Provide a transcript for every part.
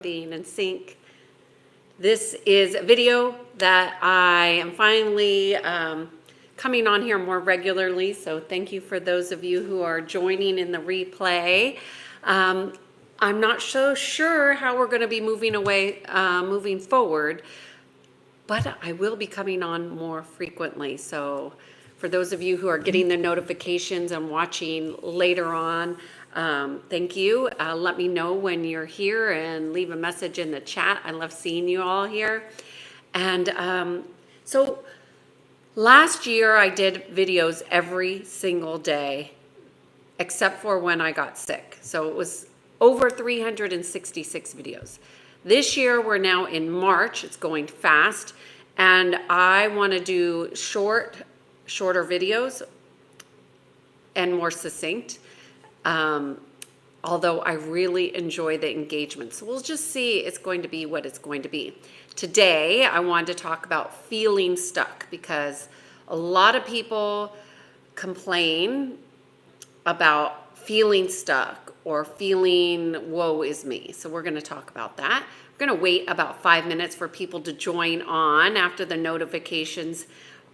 Being in sync. This is a video that I am finally coming on here more regularly, so thank you for those of you who are joining in the replay. I'm not so sure how we're going to be moving forward, but I will be coming on more frequently. So for those of you who are getting the notifications and watching later on, thank you. Let me know when you're here and leave a message in the chat. I love seeing you all here. And so last year I did videos every single day, except for when I got sick. So it was over 366 videos. This year we're now in March. It's going fast. And I want to do shorter videos and more succinct. Although I really enjoy the engagement. So we'll just see, it's going to be what it's going to be. Today, I wanted to talk about feeling stuck because a lot of people complain about feeling stuck or feeling woe is me. So we're going to talk about that. We're going to wait about 5 minutes for people to join on after the notifications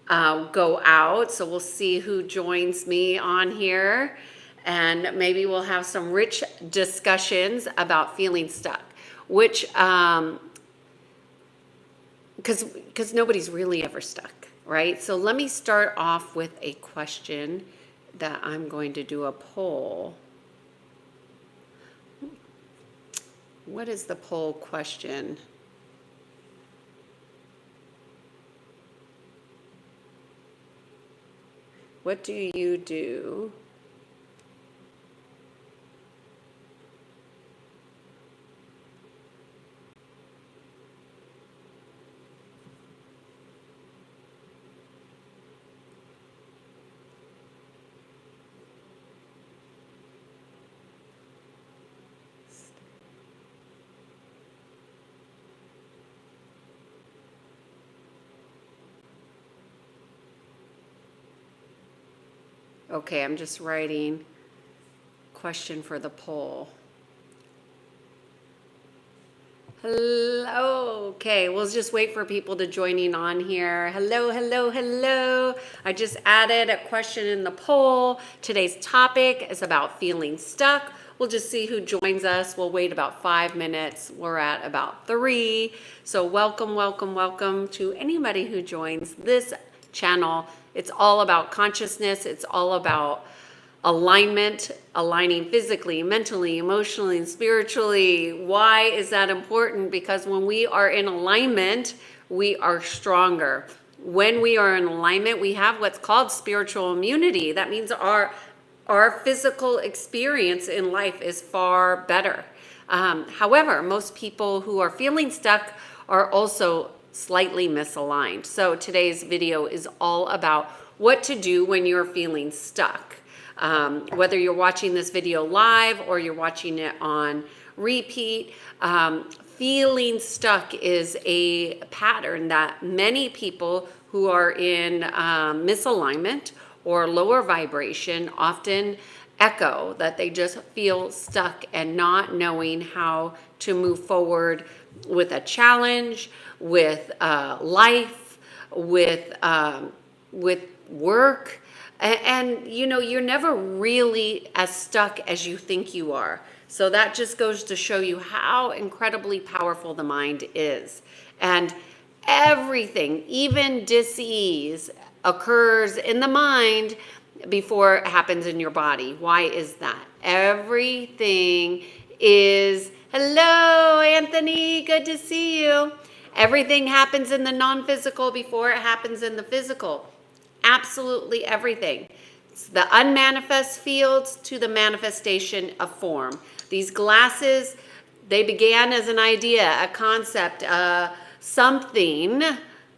go out. So we'll see who joins me on here. And maybe we'll have some rich discussions about feeling stuck, which, because nobody's really ever stuck, right? So let me start off with a question that I'm going to do a poll. What is the poll question? What do you do? Okay, I'm just writing question for the poll. Hello. Okay, we'll just wait for people to joining on here. Hello, hello, hello. I just added a question in the poll. Today's topic is about feeling stuck. We'll just see who joins us. We'll wait about 5 minutes. We're at about 3. So welcome, welcome, welcome to anybody who joins this channel. It's all about consciousness. It's all about alignment, aligning physically, mentally, emotionally, and spiritually. Why is that important? Because when we are in alignment, we are stronger. When we are in alignment, we have what's called spiritual immunity. That means our physical experience in life is far better. However, most people who are feeling stuck are also slightly misaligned. So today's video is all about what to do when you're feeling stuck. Whether you're watching this video live or you're watching it on repeat, feeling stuck is a pattern that many people who are in misalignment or lower vibration often echo, that they just feel stuck and not knowing how to move forward with a challenge, with life, with work. And you know, you're never really as stuck as you think you are. So that just goes to show you how incredibly powerful the mind is. And everything, even dis-ease, occurs in the mind before it happens in your body. Why is that? Everything is, hello, Anthony, good to see you. Everything happens in the non-physical before it happens in the physical. Absolutely everything. It's the unmanifest fields to the manifestation of form. These glasses, they began as an idea, a concept, something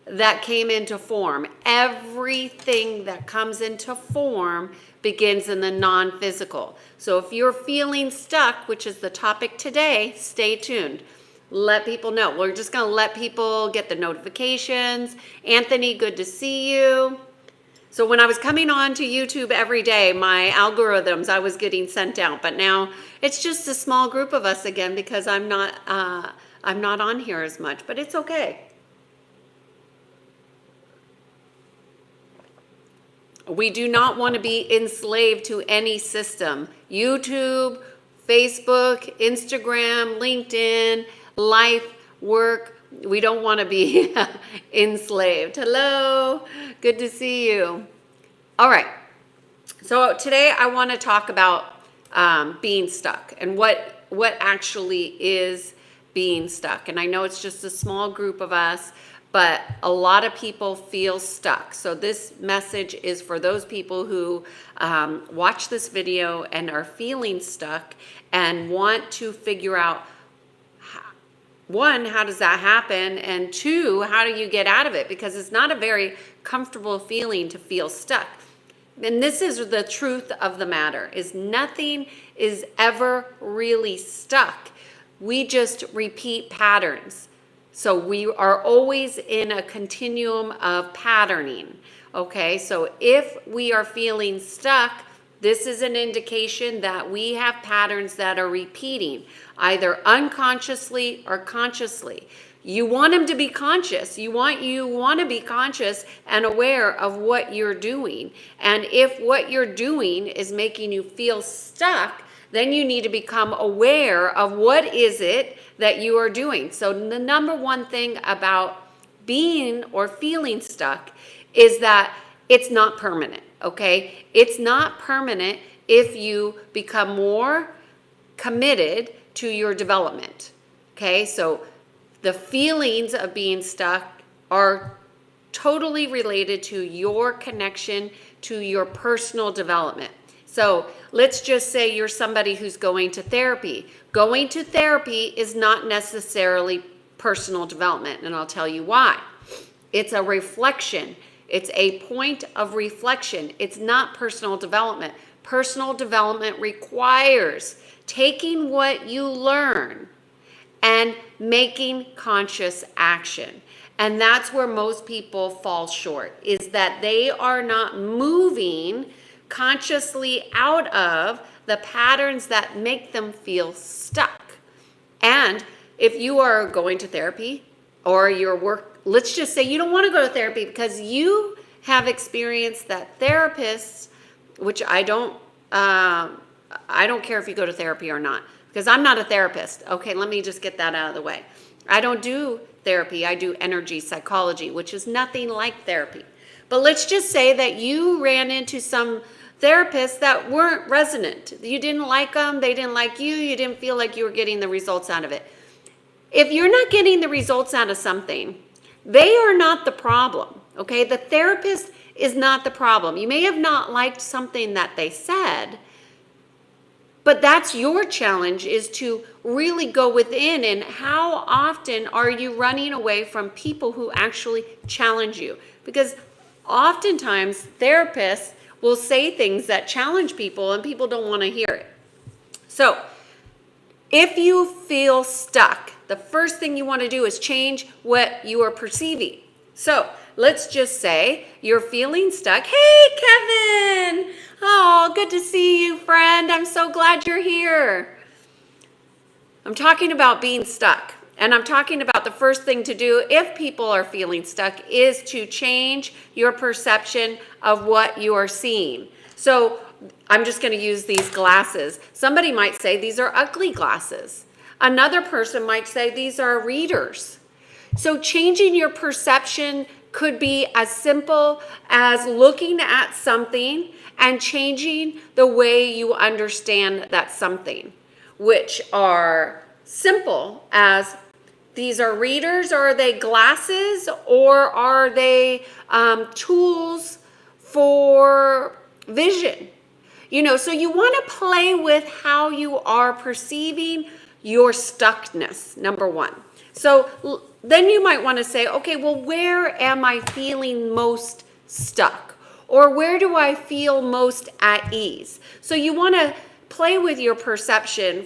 that came into form. Everything that comes into form begins in the non-physical. So if you're feeling stuck, which is the topic today, stay tuned. Let people know. We're just going to let people get the notifications. Anthony, good to see you. So when I was coming on to YouTube every day, my algorithms, I was getting sent out. But now it's just a small group of us again because I'm not on here as much. But it's okay. We do not want to be enslaved to any system. YouTube, Facebook, Instagram, LinkedIn, life, work. We don't want to be enslaved. Hello, good to see you. All right, so today I want to talk about being stuck and what actually is being stuck. And I know it's just a small group of us, but a lot of people feel stuck. So this message is for those people who watch this video and are feeling stuck and want to figure out, one, how does that happen? And two, how do you get out of it? Because it's not a very comfortable feeling to feel stuck. And this is the truth of the matter, is nothing is ever really stuck. We just repeat patterns. So we are always in a continuum of patterning. Okay, so if we are feeling stuck, this is an indication that we have patterns that are repeating, either unconsciously or consciously. You want them to be conscious. You want to be conscious and aware of what you're doing. And if what you're doing is making you feel stuck, then you need to become aware of what is it that you are doing. So the number one thing about being or feeling stuck is that it's not permanent, okay? It's not permanent if you become more committed to your development, okay? So the feelings of being stuck are totally related to your connection to your personal development. So let's just say you're somebody who's going to therapy. Going to therapy is not necessarily personal development, and I'll tell you why. It's a reflection. It's a point of reflection. It's not personal development. Personal development requires taking what you learn and making conscious action. And that's where most people fall short, is that they are not moving consciously out of the patterns that make them feel stuck. And if you are going to therapy or your work, let's just say you don't want to go to therapy because you have experienced that therapists, which I don't care if you go to therapy or not, because I'm not a therapist. Okay, let me just get that out of the way. I don't do therapy. I do energy psychology, which is nothing like therapy. But let's just say that you ran into some therapists that weren't resonant. You didn't like them. They didn't like you. You didn't feel like you were getting the results out of it. If you're not getting the results out of something, they are not the problem, okay? The therapist is not the problem. You may have not liked something that they said, but that's your challenge, is to really go within. And how often are you running away from people who actually challenge you? Because oftentimes therapists will say things that challenge people and people don't want to hear it. So if you feel stuck, the first thing you want to do is change what you are perceiving. So let's just say you're feeling stuck. Hey, Kevin. Oh, good to see you, friend. I'm so glad you're here. I'm talking about being stuck. And I'm talking about the first thing to do if people are feeling stuck is to change your perception of what you are seeing. So I'm just going to use these glasses. Somebody might say these are ugly glasses. Another person might say these are readers. So changing your perception could be as simple as looking at something and changing the way you understand that something, which are simple as, these are readers, or are they glasses, or are they tools for vision? You know, so you want to play with how you are perceiving your stuckness, number one. So then you might want to say, okay, well, where am I feeling most stuck? Or where do I feel most at ease? So you want to play with your perception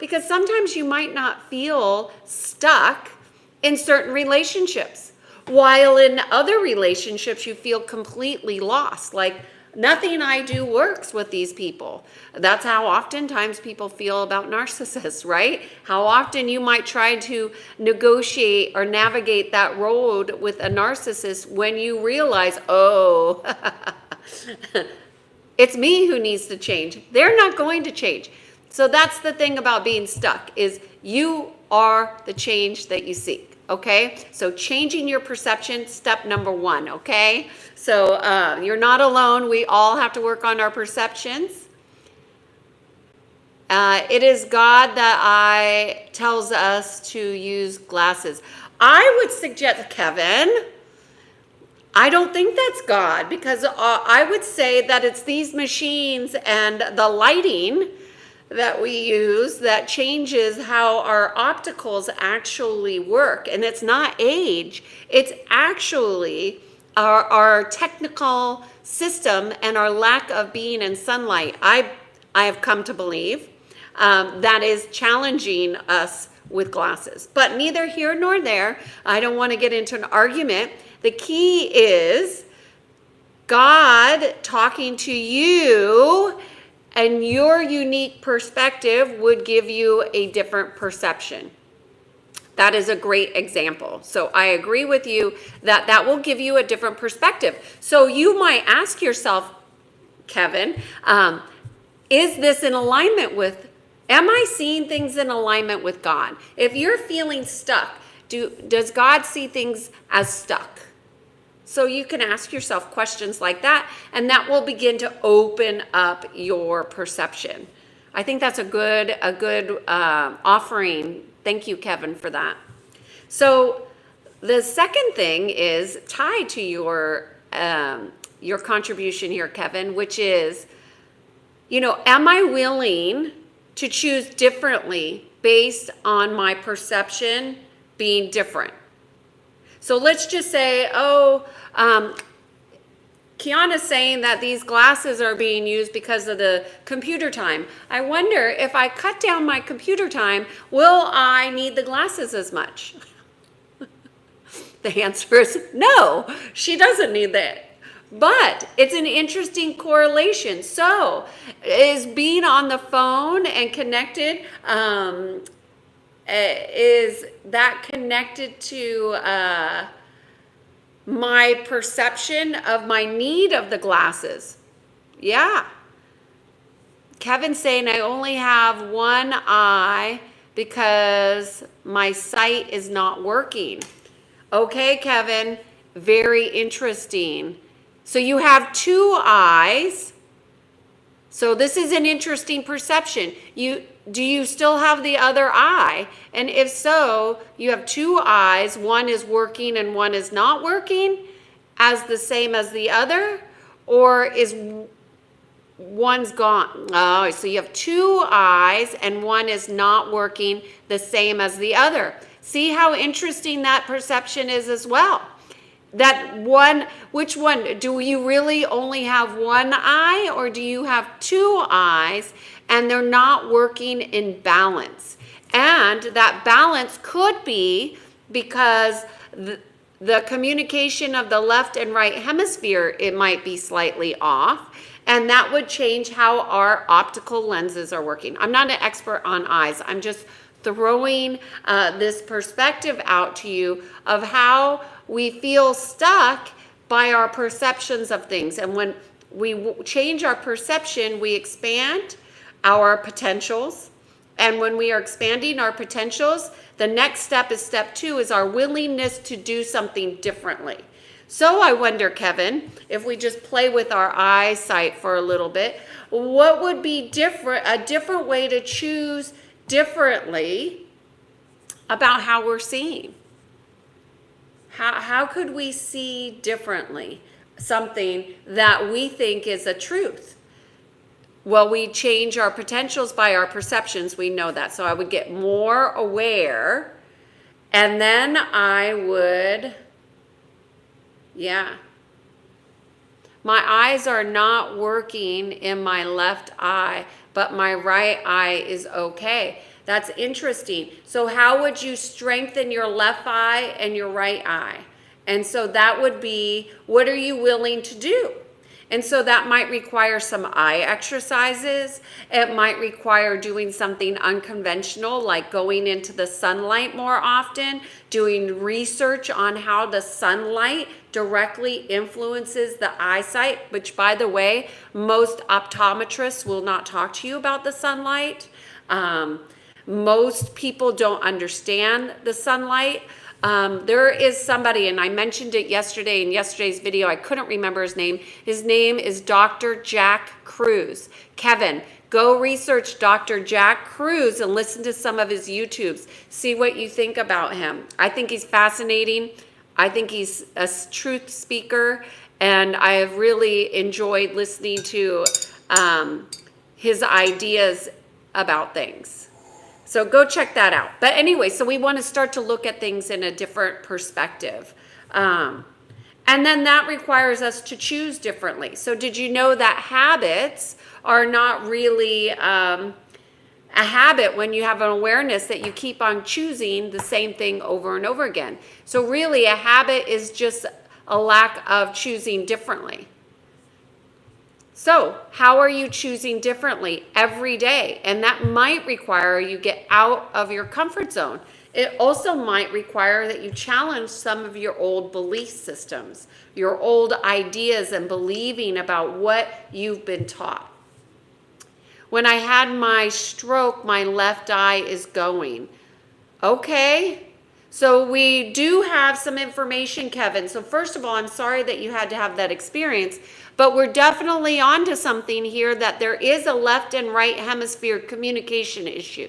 because sometimes you might not feel stuck in certain relationships, While in other relationships, you feel completely lost. Like nothing I do works with these people. That's how oftentimes people feel about narcissists, right? How often you might try to negotiate or navigate that road with a narcissist when you realize, oh, it's me who needs to change. They're not going to change. So that's the thing about being stuck, is you are the change that you seek. Okay, so changing your perception, step number one. Okay, so you're not alone. We all have to work on our perceptions. It is God that tells us to use glasses. I would suggest, Kevin, I don't think that's God, because I would say that it's these machines and the lighting that we use that changes how our opticals actually work. And it's not age, it's actually our technical system and our lack of being in sunlight. I have come to believe that is challenging us with glasses. But neither here nor there. I don't want to get into an argument. The key is God talking to you, and your unique perspective would give you a different perception. That is a great example. So I agree with you that that will give you a different perspective. So you might ask yourself, Kevin, is this in alignment with, am I seeing things in alignment with God? If you're feeling stuck, does God see things as stuck? So you can ask yourself questions like that, and that will begin to open up your perception. I think that's a good offering. Thank you, Kevin, for that. So the second thing is tied to your contribution here, Kevin, which is, am I willing to choose differently based on my perception being different? So let's just say, Kiana's saying that these glasses are being used because of the computer time. I wonder if I cut down my computer time, will I need the glasses as much? The answer is no, she doesn't need that. But it's an interesting correlation. So is being on the phone and connected, is that connected to my perception of my need of the glasses? Yeah. Kevin's saying I only have one eye because my sight is not working. Okay, Kevin, very interesting. So you have two eyes. So this is an interesting perception. Do you still have the other eye? And if so, you have two eyes, one is working and one is not working as the same as the other? Or is one's gone? Oh, so you have two eyes and one is not working the same as the other. See how interesting that perception is as well. That one, which one? Do you really only have one eye, or do you have two eyes and they're not working in balance? And that balance could be because the communication of the left and right hemisphere, it might be slightly off, and that would change how our optical lenses are working. I'm not an expert on eyes. I'm just throwing this perspective out to you of how we feel stuck by our perceptions of things. And when we change our perception, we expand our potentials. And when we are expanding our potentials, the next step is step 2, is our willingness to do something differently. So I wonder, Kevin, if we just play with our eyesight for a little bit, what would be a different way to choose differently about how we're seeing? How could we see differently something that we think is a truth? Well, we change our potentials by our perceptions. We know that. So I would get more aware, and then I would, my eyes are not working in my left eye, but my right eye is okay. That's interesting. So how would you strengthen your left eye and your right eye? And so that would be, what are you willing to do? And so that might require some eye exercises. It might require doing something unconventional, like going into the sunlight more often, doing research on how the sunlight directly influences the eyesight, which, by the way, most optometrists will not talk to you about the sunlight. Most people don't understand the sunlight. There is somebody, and I mentioned it yesterday in yesterday's video. I couldn't remember his name. His name is Dr. Jack Kruse. Kevin, go research Dr. Jack Kruse and listen to some of his YouTubes. See what you think about him. I think he's fascinating. I think he's a truth speaker, and I have really enjoyed listening to his ideas about things. So go check that out. But anyway, so we want to start to look at things in a different perspective. And then that requires us to choose differently. So did you know that habits are not really a habit when you have an awareness that you keep on choosing the same thing over and over again? So really a habit is just a lack of choosing differently. So how are you choosing differently every day? And that might require you get out of your comfort zone. It also might require that you challenge some of your old belief systems, your old ideas and believing about what you've been taught. When I had my stroke, my left eye is going. Okay. So we do have some information, Kevin. So first of all, I'm sorry that you had to have that experience, but we're definitely onto something here, that there is a left and right hemisphere communication issue.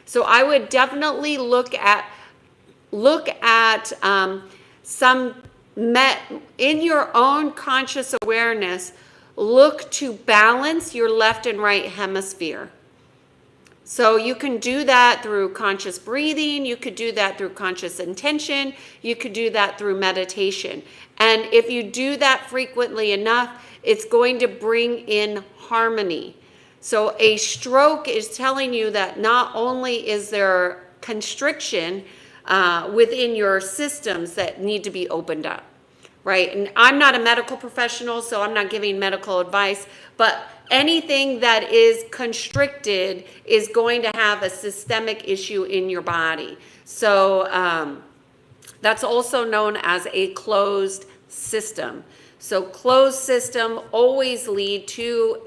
So I would definitely look at some in your own conscious awareness, look to balance your left and right hemisphere. So you can do that through conscious breathing. You could do that through conscious intention. You could do that through meditation. And if you do that frequently enough, it's going to bring in harmony. So a stroke is telling you that not only is there constriction within your systems that need to be opened up, right? And I'm not a medical professional, so I'm not giving medical advice, but anything that is constricted is going to have a systemic issue in your body. So that's also known as a closed system. So closed system always lead to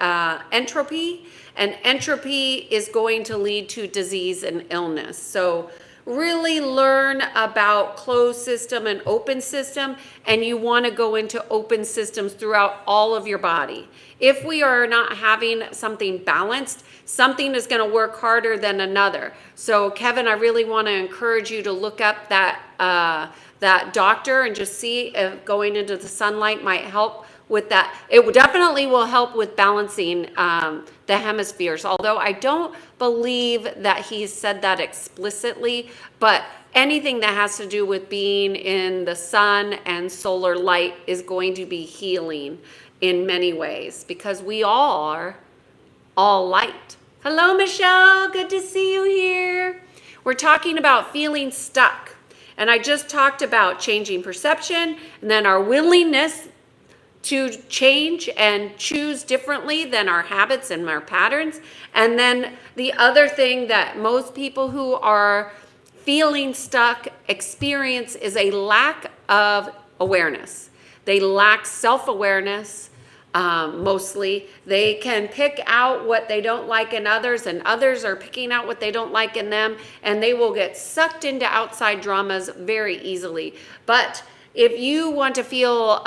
entropy, and entropy is going to lead to disease and illness. So really learn about closed system and open system, and you want to go into open systems throughout all of your body. If we are not having something balanced, something is going to work harder than another. So Kevin, I really want to encourage you to look up that doctor and just see if going into the sunlight might help with that. It definitely will help with balancing the hemispheres, although I don't believe that he said that explicitly, but anything that has to do with being in the sun and solar light is going to be healing in many ways, because we are all light. Hello, Michelle. Good to see you here. We're talking about feeling stuck. And I just talked about changing perception and then our willingness to change and choose differently than our habits and our patterns. And then the other thing that most people who are feeling stuck experience is a lack of awareness. They lack self-awareness. Mostly they can pick out what they don't like in others, and others are picking out what they don't like in them, and they will get sucked into outside dramas very easily. But if you want to feel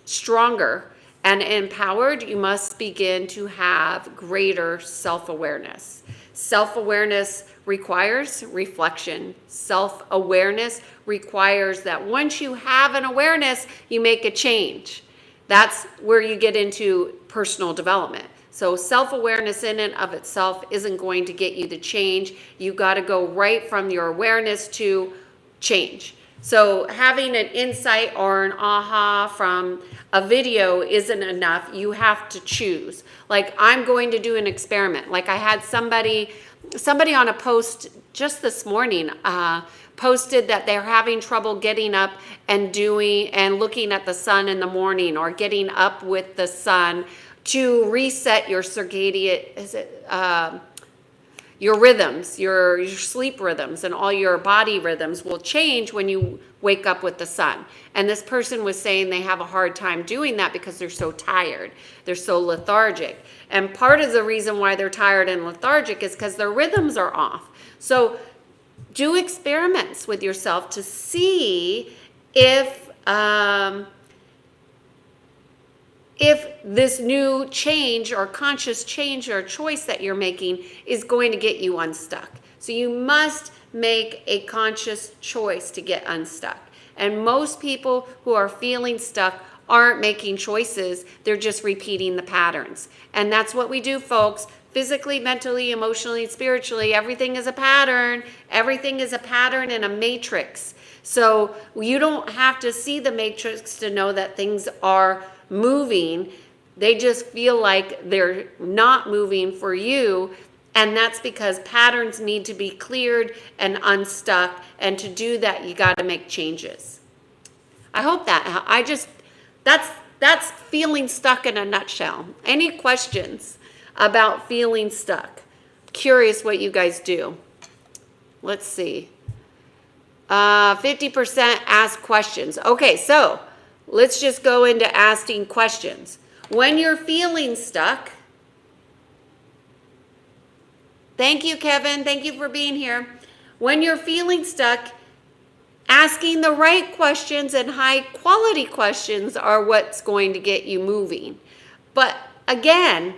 stronger and empowered, you must begin to have greater self-awareness. Self-awareness requires reflection. Self-awareness requires that once you have an awareness, you make a change. That's where you get into personal development. So self-awareness in and of itself isn't going to get you the change. You got to go right from your awareness to change. So having an insight or an aha from a video isn't enough. You have to choose. Like, I'm going to do an experiment. Like, I had somebody on a post just this morning posted that they're having trouble getting up and looking at the sun in the morning, or getting up with the sun to reset your circadian, your rhythms, your sleep rhythms, and all your body rhythms will change when you wake up with the sun. And this person was saying they have a hard time doing that because they're so tired. They're so lethargic. And part of the reason why they're tired and lethargic is because their rhythms are off. So do experiments with yourself to see if this new change or conscious change or choice that you're making is going to get you unstuck. So you must make a conscious choice to get unstuck. And most people who are feeling stuck aren't making choices. They're just repeating the patterns. And that's what we do, folks. Physically, mentally, emotionally, spiritually, everything is a pattern. Everything is a pattern in a matrix. So you don't have to see the matrix to know that things are moving. They just feel like they're not moving for you. And that's because patterns need to be cleared and unstuck. And to do that, you got to make changes. I hope that that's feeling stuck in a nutshell. Any questions about feeling stuck? Curious what you guys do. Let's see. 50% ask questions. Okay, so let's just go into asking questions. When you're feeling stuck, thank you, Kevin. Thank you for being here. When you're feeling stuck, asking the right questions and high quality questions are what's going to get you moving. But again,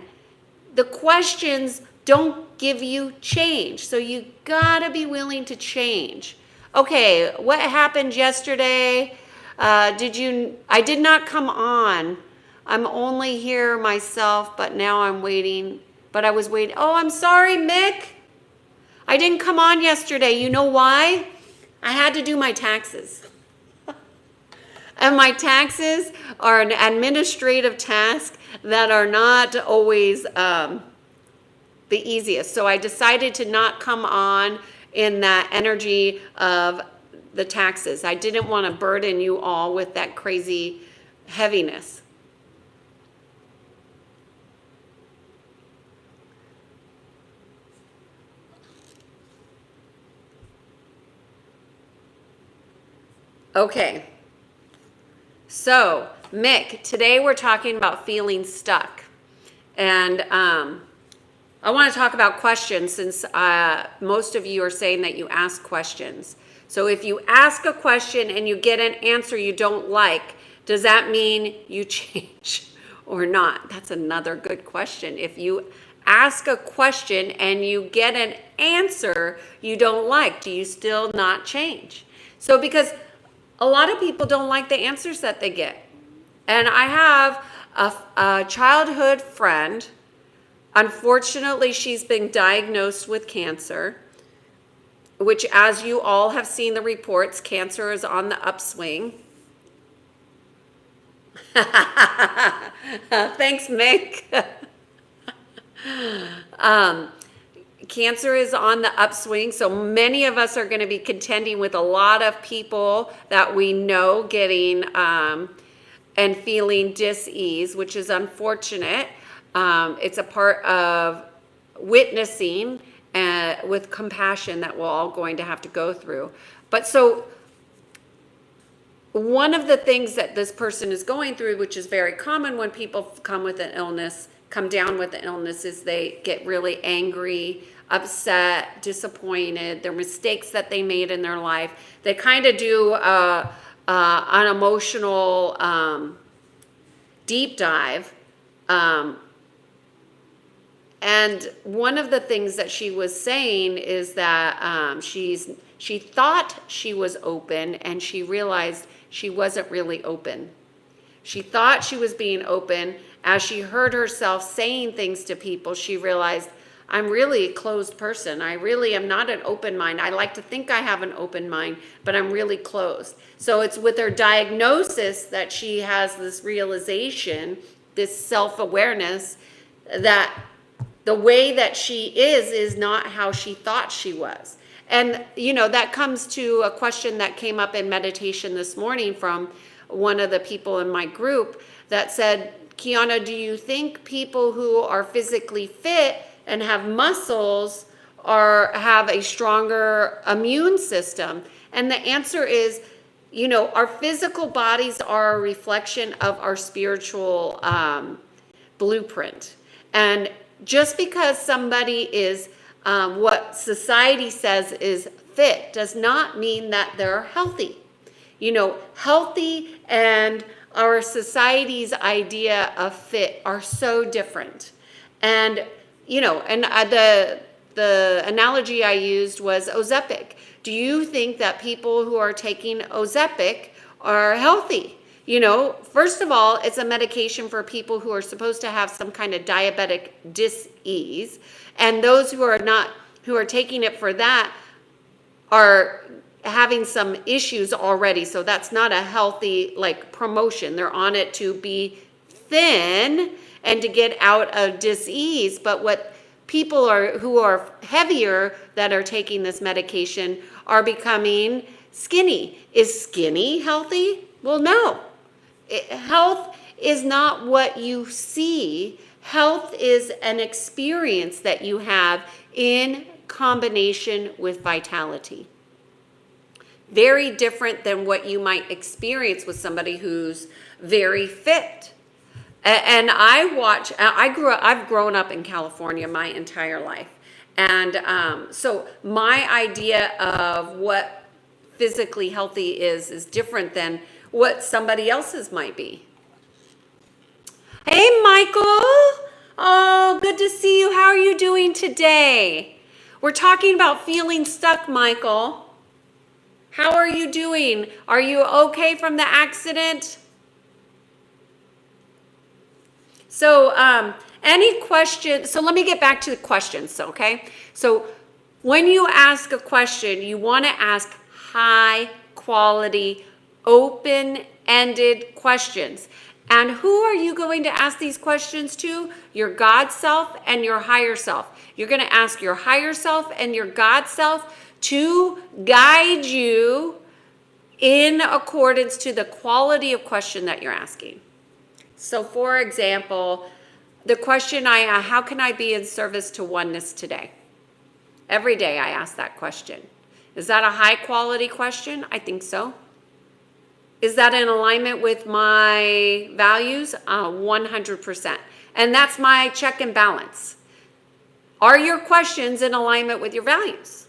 the questions don't give you change. So you gotta be willing to change. Okay, what happened yesterday? I did not come on. I'm only here myself, but now I'm waiting. But I was waiting. Oh, I'm sorry, Mick. I didn't come on yesterday. You know why? I had to do my taxes. And my taxes are an administrative task that are not always the easiest. So I decided to not come on in that energy of the taxes. I didn't want to burden you all with that crazy heaviness. Okay. So, Mick, today we're talking about feeling stuck. And I want to talk about questions since most of you are saying that you ask questions. So if you ask a question and you get an answer you don't like, does that mean you change or not? That's another good question. If you ask a question and you get an answer you don't like, do you still not change? So because a lot of people don't like the answers that they get. And I have a childhood friend. Unfortunately, she's been diagnosed with cancer, which, as you all have seen the reports, cancer is on the upswing. Thanks, Mick. Cancer is on the upswing, so many of us are going to be contending with a lot of people that we know getting and feeling dis-ease, which is unfortunate. It's a part of witnessing with compassion that we're all going to have to go through. But so one of the things that this person is going through, which is very common when people come down with an illness, is they get really angry, upset, disappointed, their mistakes that they made in their life. They kind of do an emotional deep dive. And one of the things that she was saying is that she thought she was open and she realized she wasn't really open. She thought she was being open. As she heard herself saying things to people, she realized, I'm really a closed person. I really am not an open mind. I like to think I have an open mind, but I'm really closed. So it's with her diagnosis that she has this realization, this self-awareness, that the way that she is not how she thought she was. And, you know, that comes to a question that came up in meditation this morning from one of the people in my group that said, Kiana, do you think people who are physically fit and have muscles have a stronger immune system? And the answer is, you know, our physical bodies are a reflection of our spiritual blueprint. And just because somebody is what society says is fit does not mean that they're healthy. You know, healthy and our society's idea of fit are so different. And, you know, and the analogy I used was Ozempic. Do you think that people who are taking Ozempic are healthy? You know, first of all, it's a medication for people who are supposed to have some kind of diabetic dis-ease. And those who are taking it for that are having some issues already. So that's not a healthy like promotion. They're on it to be thin and to get out of dis-ease. But what people who are heavier that are taking this medication are becoming skinny. Is skinny healthy? Well, no. Health is not what you see. Health is an experience that you have in combination with vitality. Very different than what you might experience with somebody who's very fit. And I've grown up in California my entire life. And so my idea of what physically healthy is different than what somebody else's might be. Hey, Michael. Oh, good to see you. How are you doing today? We're talking about feeling stuck, Michael. How are you doing? Are you okay from the accident? So, any questions? So let me get back to the questions, okay? So when you ask a question, you want to ask high quality, open-ended questions. And who are you going to ask these questions to? Your God self and your higher self. You're going to ask your higher self and your God self to guide you in accordance to the quality of question that you're asking. So for example, the question how can I be in service to oneness today? Every day I ask that question. Is that a high quality question? I think so. Is that in alignment with my values? 100%. And that's my check and balance. Are your questions in alignment with your values?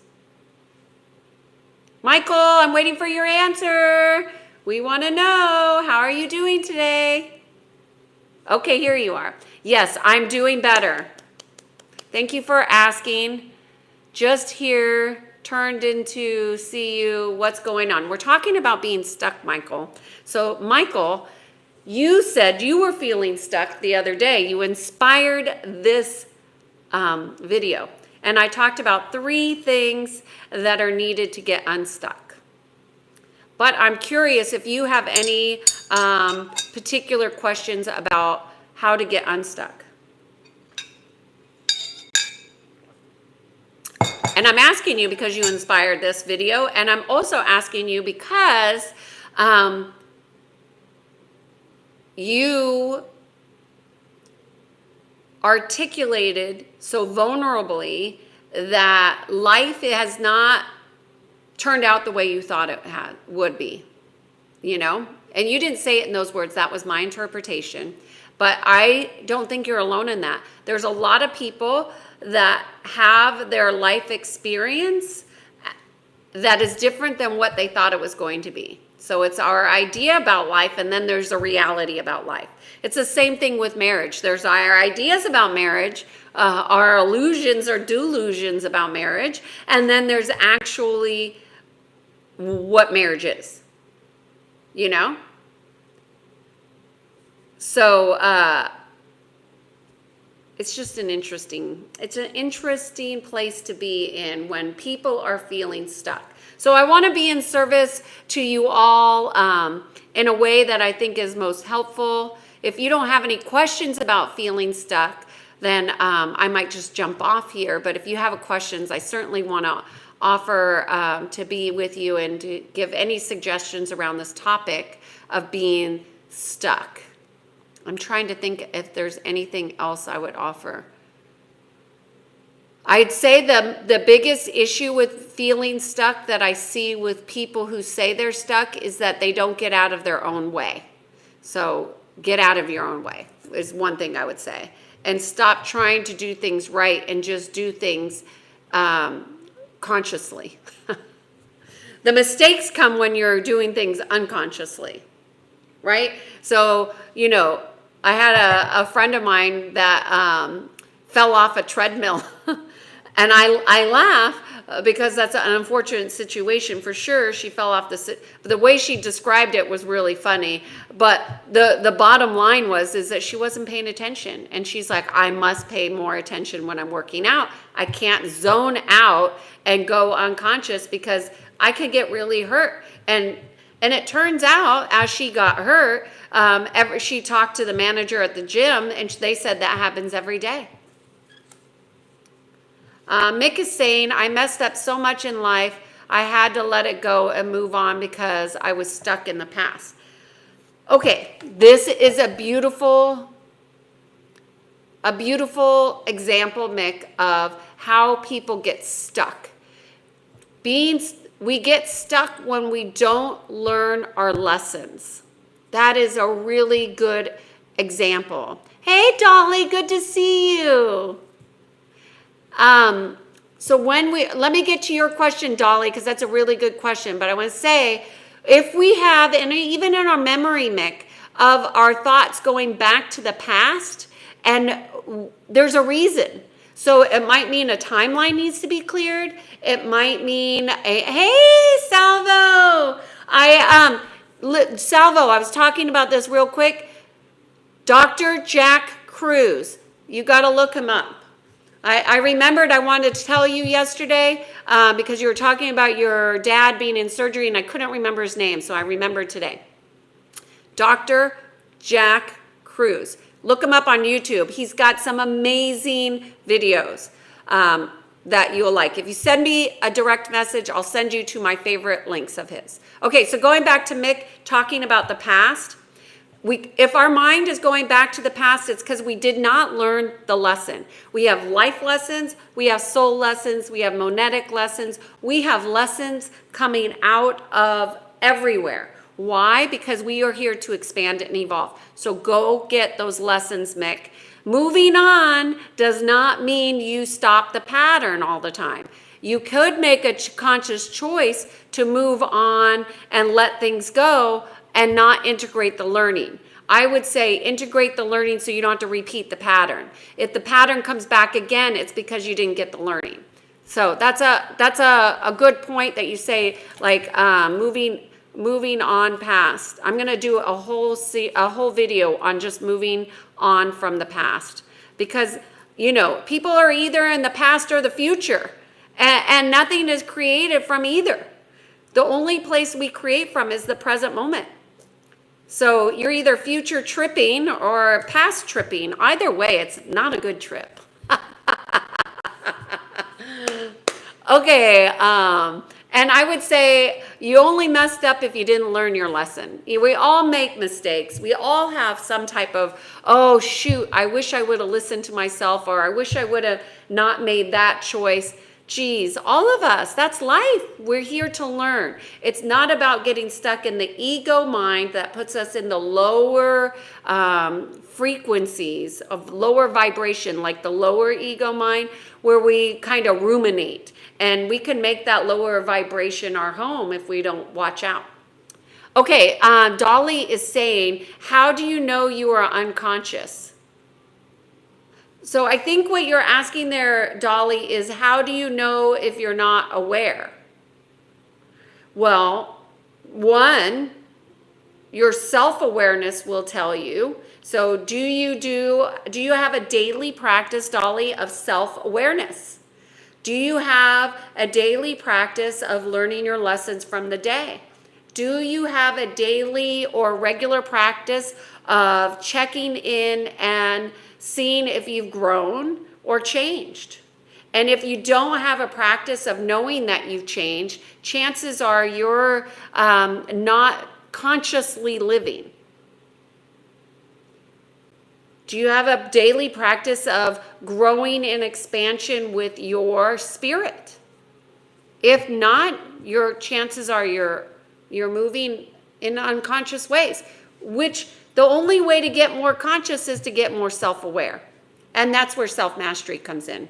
Michael, I'm waiting for your answer. We want to know, how are you doing today? Okay, here you are. Yes, I'm doing better. Thank you for asking. Just here, turned into see you, what's going on. We're talking about being stuck, Michael. So, Michael, you said you were feeling stuck the other day. You inspired this video. And I talked about 3 things that are needed to get unstuck. But I'm curious if you have any particular questions about how to get unstuck. And I'm asking you because you inspired this video, and I'm also asking you because you articulated so vulnerably that life has not turned out the way you thought it would be, you know? And you didn't say it in those words. That was my interpretation. But I don't think you're alone in that. There's a lot of people that have their life experience that is different than what they thought it was going to be. So it's our idea about life, and then there's a reality about life. It's the same thing with marriage. There's our ideas about marriage, our illusions or delusions about marriage, and then there's actually what marriage is, you know? So it's just an interesting place to be in when people are feeling stuck. So I want to be in service to you all in a way that I think is most helpful. If you don't have any questions about feeling stuck, then I might just jump off here. But if you have questions, I certainly want to offer to be with you and to give any suggestions around this topic of being stuck. I'm trying to think if there's anything else I would offer. I'd say the biggest issue with feeling stuck that I see with people who say they're stuck is that they don't get out of their own way. So get out of your own way is one thing I would say. And stop trying to do things right and just do things consciously. The mistakes come when you're doing things unconsciously, right? So, you know, I had a friend of mine that fell off a treadmill. And I laugh because that's an unfortunate situation for sure. She fell off the way she described it was really funny. But the bottom line is that she wasn't paying attention. And she's like, I must pay more attention when I'm working out. I can't zone out and go unconscious because I could get really hurt. And it turns out, as she got hurt, she talked to the manager at the gym, and they said that happens every day. Mick is saying, I messed up so much in life, I had to let it go and move on because I was stuck in the past. Okay, this is a beautiful example, Mick, of how people get stuck. We get stuck when we don't learn our lessons. That is a really good example. Hey, Dolly, good to see you. So let me get to your question, Dolly, because that's a really good question. But I want to say, if we have, and even in our memory, Mick, of our thoughts going back to the past, and there's a reason. So it might mean a timeline needs to be cleared. It might mean hey, Salvo. Salvo, I was talking about this real quick. Dr. Jack Kruse. You got to look him up. I remembered I wanted to tell you yesterday because you were talking about your dad being in surgery and I couldn't remember his name, so I remembered today. Dr. Jack Kruse. Look him up on YouTube. He's got some amazing videos that you'll like. If you send me a direct message, I'll send you to my favorite links of his. Okay, so going back to Mick talking about the past, if our mind is going back to the past, it's because we did not learn the lesson. We have life lessons, we have soul lessons, we have monetic lessons, we have lessons coming out of everywhere. Why? Because we are here to expand and evolve. So go get those lessons, Mick. Moving on does not mean you stop the pattern all the time. You could make a conscious choice to move on and let things go and not integrate the learning. I would say integrate the learning so you don't have to repeat the pattern. If the pattern comes back again, it's because you didn't get the learning. So that's a good point that you say, like moving on past. I'm gonna do a whole video on just moving on from the past, because you know people are either in the past or the future, and nothing is created from either. The only place we create from is the present moment. So you're either future tripping or past tripping. Either way, it's not a good trip. Okay, and I would say you only messed up if you didn't learn your lesson. We all make mistakes. We all have some type of, oh shoot, I wish I would have listened to myself, or I wish I would have not made that choice. Geez, all of us, that's life. We're here to learn. It's not about getting stuck in the ego mind that puts us in the lower frequencies of lower vibration, like the lower ego mind, where we kind of ruminate. And we can make that lower vibration our home if we don't watch out. Okay, Dolly is saying, how do you know you are unconscious? So I think what you're asking there, Dolly, is how do you know if you're not aware? Well, one, your self-awareness will tell you. So do you have a daily practice, Dolly, of self-awareness? Do you have a daily practice of learning your lessons from the day? Do you have a daily or regular practice of checking in and seeing if you've grown or changed? And if you don't have a practice of knowing that you've changed, chances are you're not consciously living. Do you have a daily practice of growing in expansion with your spirit? If not, your chances are you're moving in unconscious ways, which the only way to get more conscious is to get more self-aware. And that's where self-mastery comes in.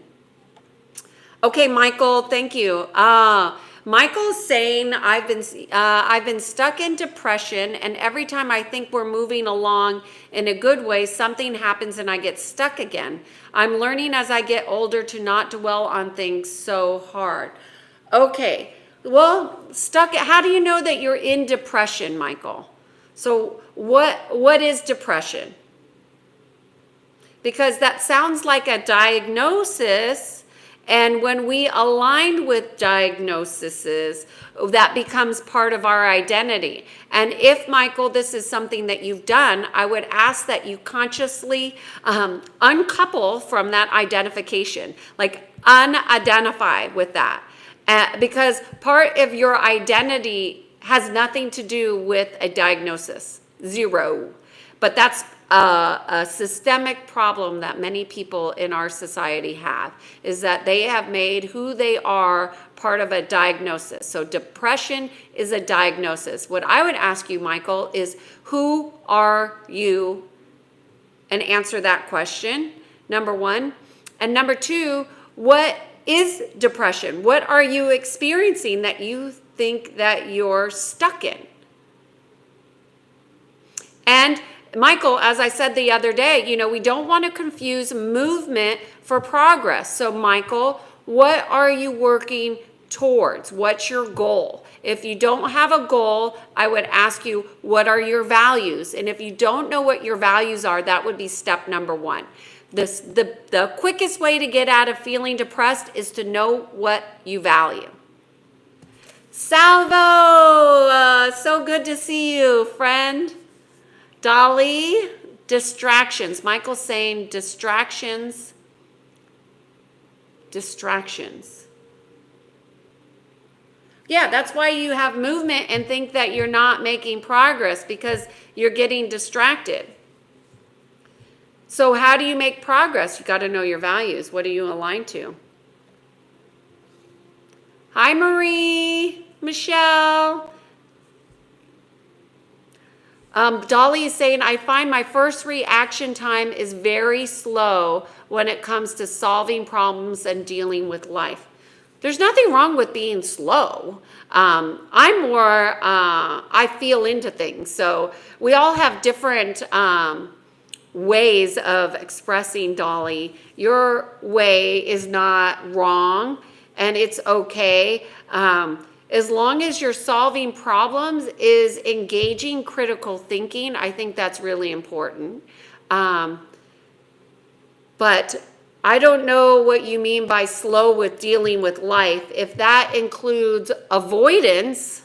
Okay, Michael, thank you. Michael's saying, I've been stuck in depression, and every time I think we're moving along in a good way, something happens and I get stuck again. I'm learning as I get older to not dwell on things so hard. Okay, well, how do you know that you're in depression, Michael? So what is depression? Because that sounds like a diagnosis. And when we align with diagnoses, that becomes part of our identity. And if, Michael, this is something that you've done, I would ask that you consciously uncouple from that identification, like unidentify with that. Because part of your identity has nothing to do with a diagnosis, zero. But that's a systemic problem that many people in our society have, is that they have made who they are part of a diagnosis. So depression is a diagnosis. What I would ask you, Michael, is who are you? And answer that question, number one. And number two, what is depression? What are you experiencing that you think that you're stuck in? And Michael, as I said the other day, we don't want to confuse movement for progress. So Michael, what are you working towards? What's your goal? If you don't have a goal, I would ask you, what are your values? And if you don't know what your values are, that would be step number one. The quickest way to get out of feeling depressed is to know what you value. Salvo, so good to see you, friend. Dolly, distractions. Michael's saying distractions. Yeah, that's why you have movement and think that you're not making progress, because you're getting distracted. So how do you make progress? You got to know your values. What are you aligned to? Hi, Marie, Michelle. Dolly is saying, I find my first reaction time is very slow when it comes to solving problems and dealing with life. There's nothing wrong with being slow. I'm more, I feel into things. So we all have different ways of expressing, Dolly. Your way is not wrong, and it's okay. As long as you're solving problems, is engaging critical thinking. I think that's really important. But I don't know what you mean by slow with dealing with life. If that includes avoidance,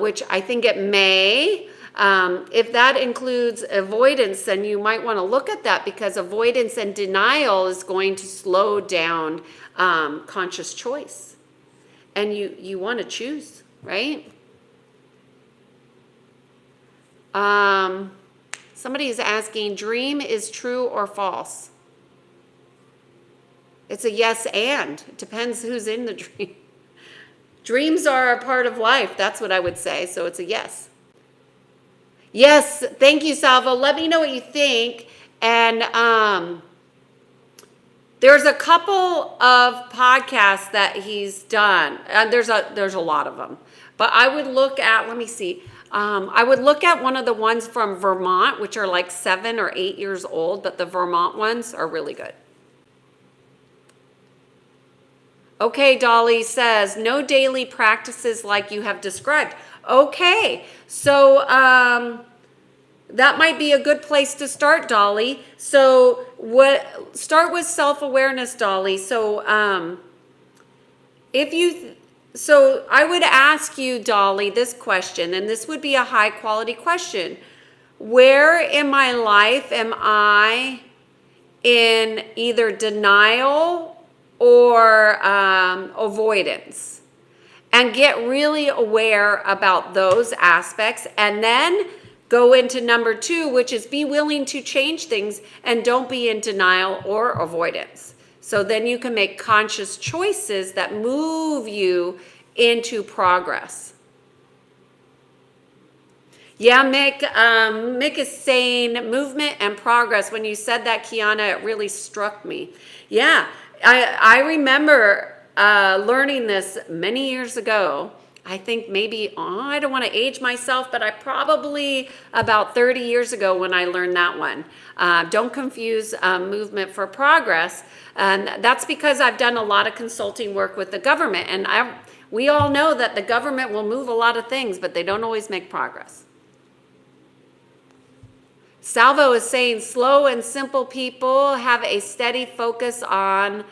which I think it may, if that includes avoidance, then you might want to look at that, because avoidance and denial is going to slow down conscious choice. And you want to choose, right? Somebody is asking, dream is true or false? It's a yes and. It depends who's in the dream. Dreams are a part of life. That's what I would say. So it's a yes. Yes, thank you, Salvo. Let me know what you think. And there's a couple of podcasts that he's done. And there's a lot of them. But I would look at, let me see. I would look at one of the ones from Vermont, which are like 7 or 8 years old, but the Vermont ones are really good. Okay, Dolly says, no daily practices like you have described. Okay, so that might be a good place to start, Dolly. So start with self-awareness, Dolly. So so I would ask you, Dolly, this question, and this would be a high quality question. Where in my life am I in either denial or avoidance. And get really aware about those aspects, and then go into number 2, which is be willing to change things and don't be in denial or avoidance. So then you can make conscious choices that move you into progress. Yeah, Mick is saying movement and progress. When you said that, Kiana, it really struck me. Yeah, I remember learning this many years ago. I think maybe, I don't want to age myself, but I probably about 30 years ago when I learned that one. Don't confuse movement for progress. And that's because I've done a lot of consulting work with the government. And we all know that the government will move a lot of things, but they don't always make progress. Salvo is saying slow and simple people have a steady focus on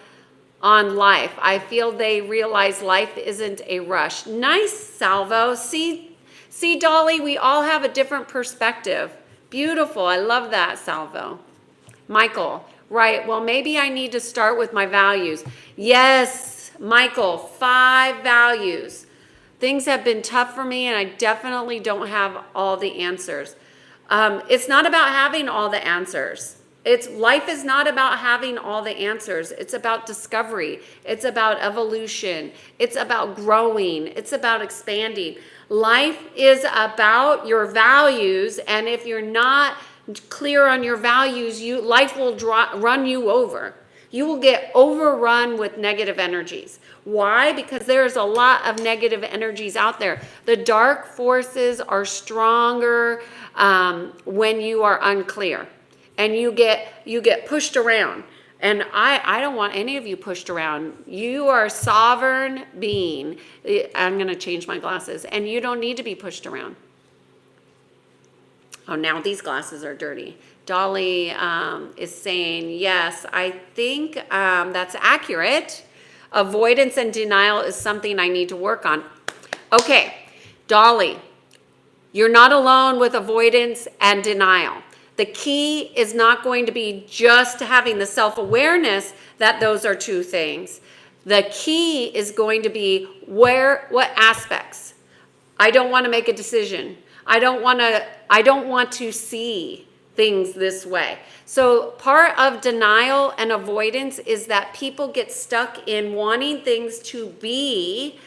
life. I feel they realize life isn't a rush. Nice, Salvo. See, Dolly, we all have a different perspective. Beautiful. I love that, Salvo. Michael, right. Well, maybe I need to start with my values. Yes, Michael, 5 values. Things have been tough for me, and I definitely don't have all the answers. It's not about having all the answers. Life is not about having all the answers. It's about discovery. It's about evolution. It's about growing. It's about expanding. Life is about your values, and if you're not clear on your values, life will run you over. You will get overrun with negative energies. Why? Because there's a lot of negative energies out there. The dark forces are stronger when you are unclear, and you get pushed around. And I don't want any of you pushed around. You are a sovereign being. I'm going to change my glasses, and you don't need to be pushed around. Oh, now these glasses are dirty. Dolly is saying, yes, I think that's accurate. Avoidance and denial is something I need to work on. Okay, Dolly, you're not alone with avoidance and denial. The key is not going to be just having the self-awareness that those are two things. The key is going to be what aspects. I don't want to make a decision. I don't want to see things this way. So part of denial and avoidance is that people get stuck in wanting things to be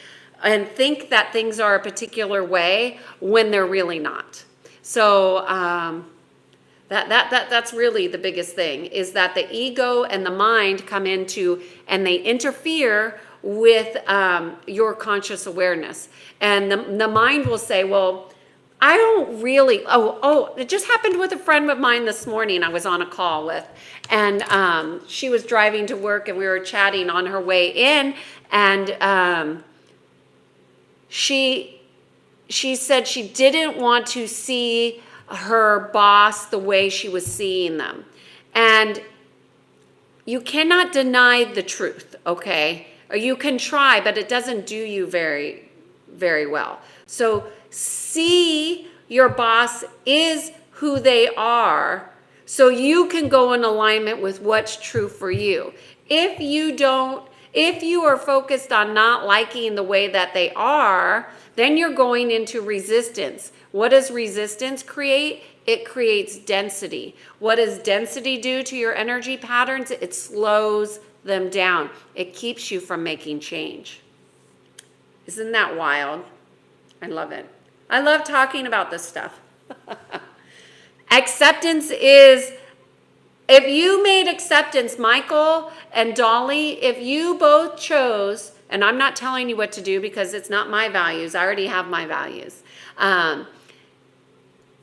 and think that things are a particular way when they're really not. So that's really the biggest thing, is that the ego and the mind come into and they interfere with your conscious awareness. And the mind will say, well, I don't really, it just happened with a friend of mine this morning I was on a call with, and she was driving to work and we were chatting on her way in, and she said she didn't want to see her boss the way she was seeing them. And you cannot deny the truth, okay? Or you can try, but it doesn't do you very, very well. So see your boss is who they are, so you can go in alignment with what's true for you. If you are focused on not liking the way that they are, then you're going into resistance. What does resistance create? It creates density. What does density do to your energy patterns? It slows them down. It keeps you from making change. Isn't that wild? I love it. I love talking about this stuff. Acceptance is, if you made acceptance, Michael and Dolly, if you both chose, and I'm not telling you what to do because it's not my values, I already have my values.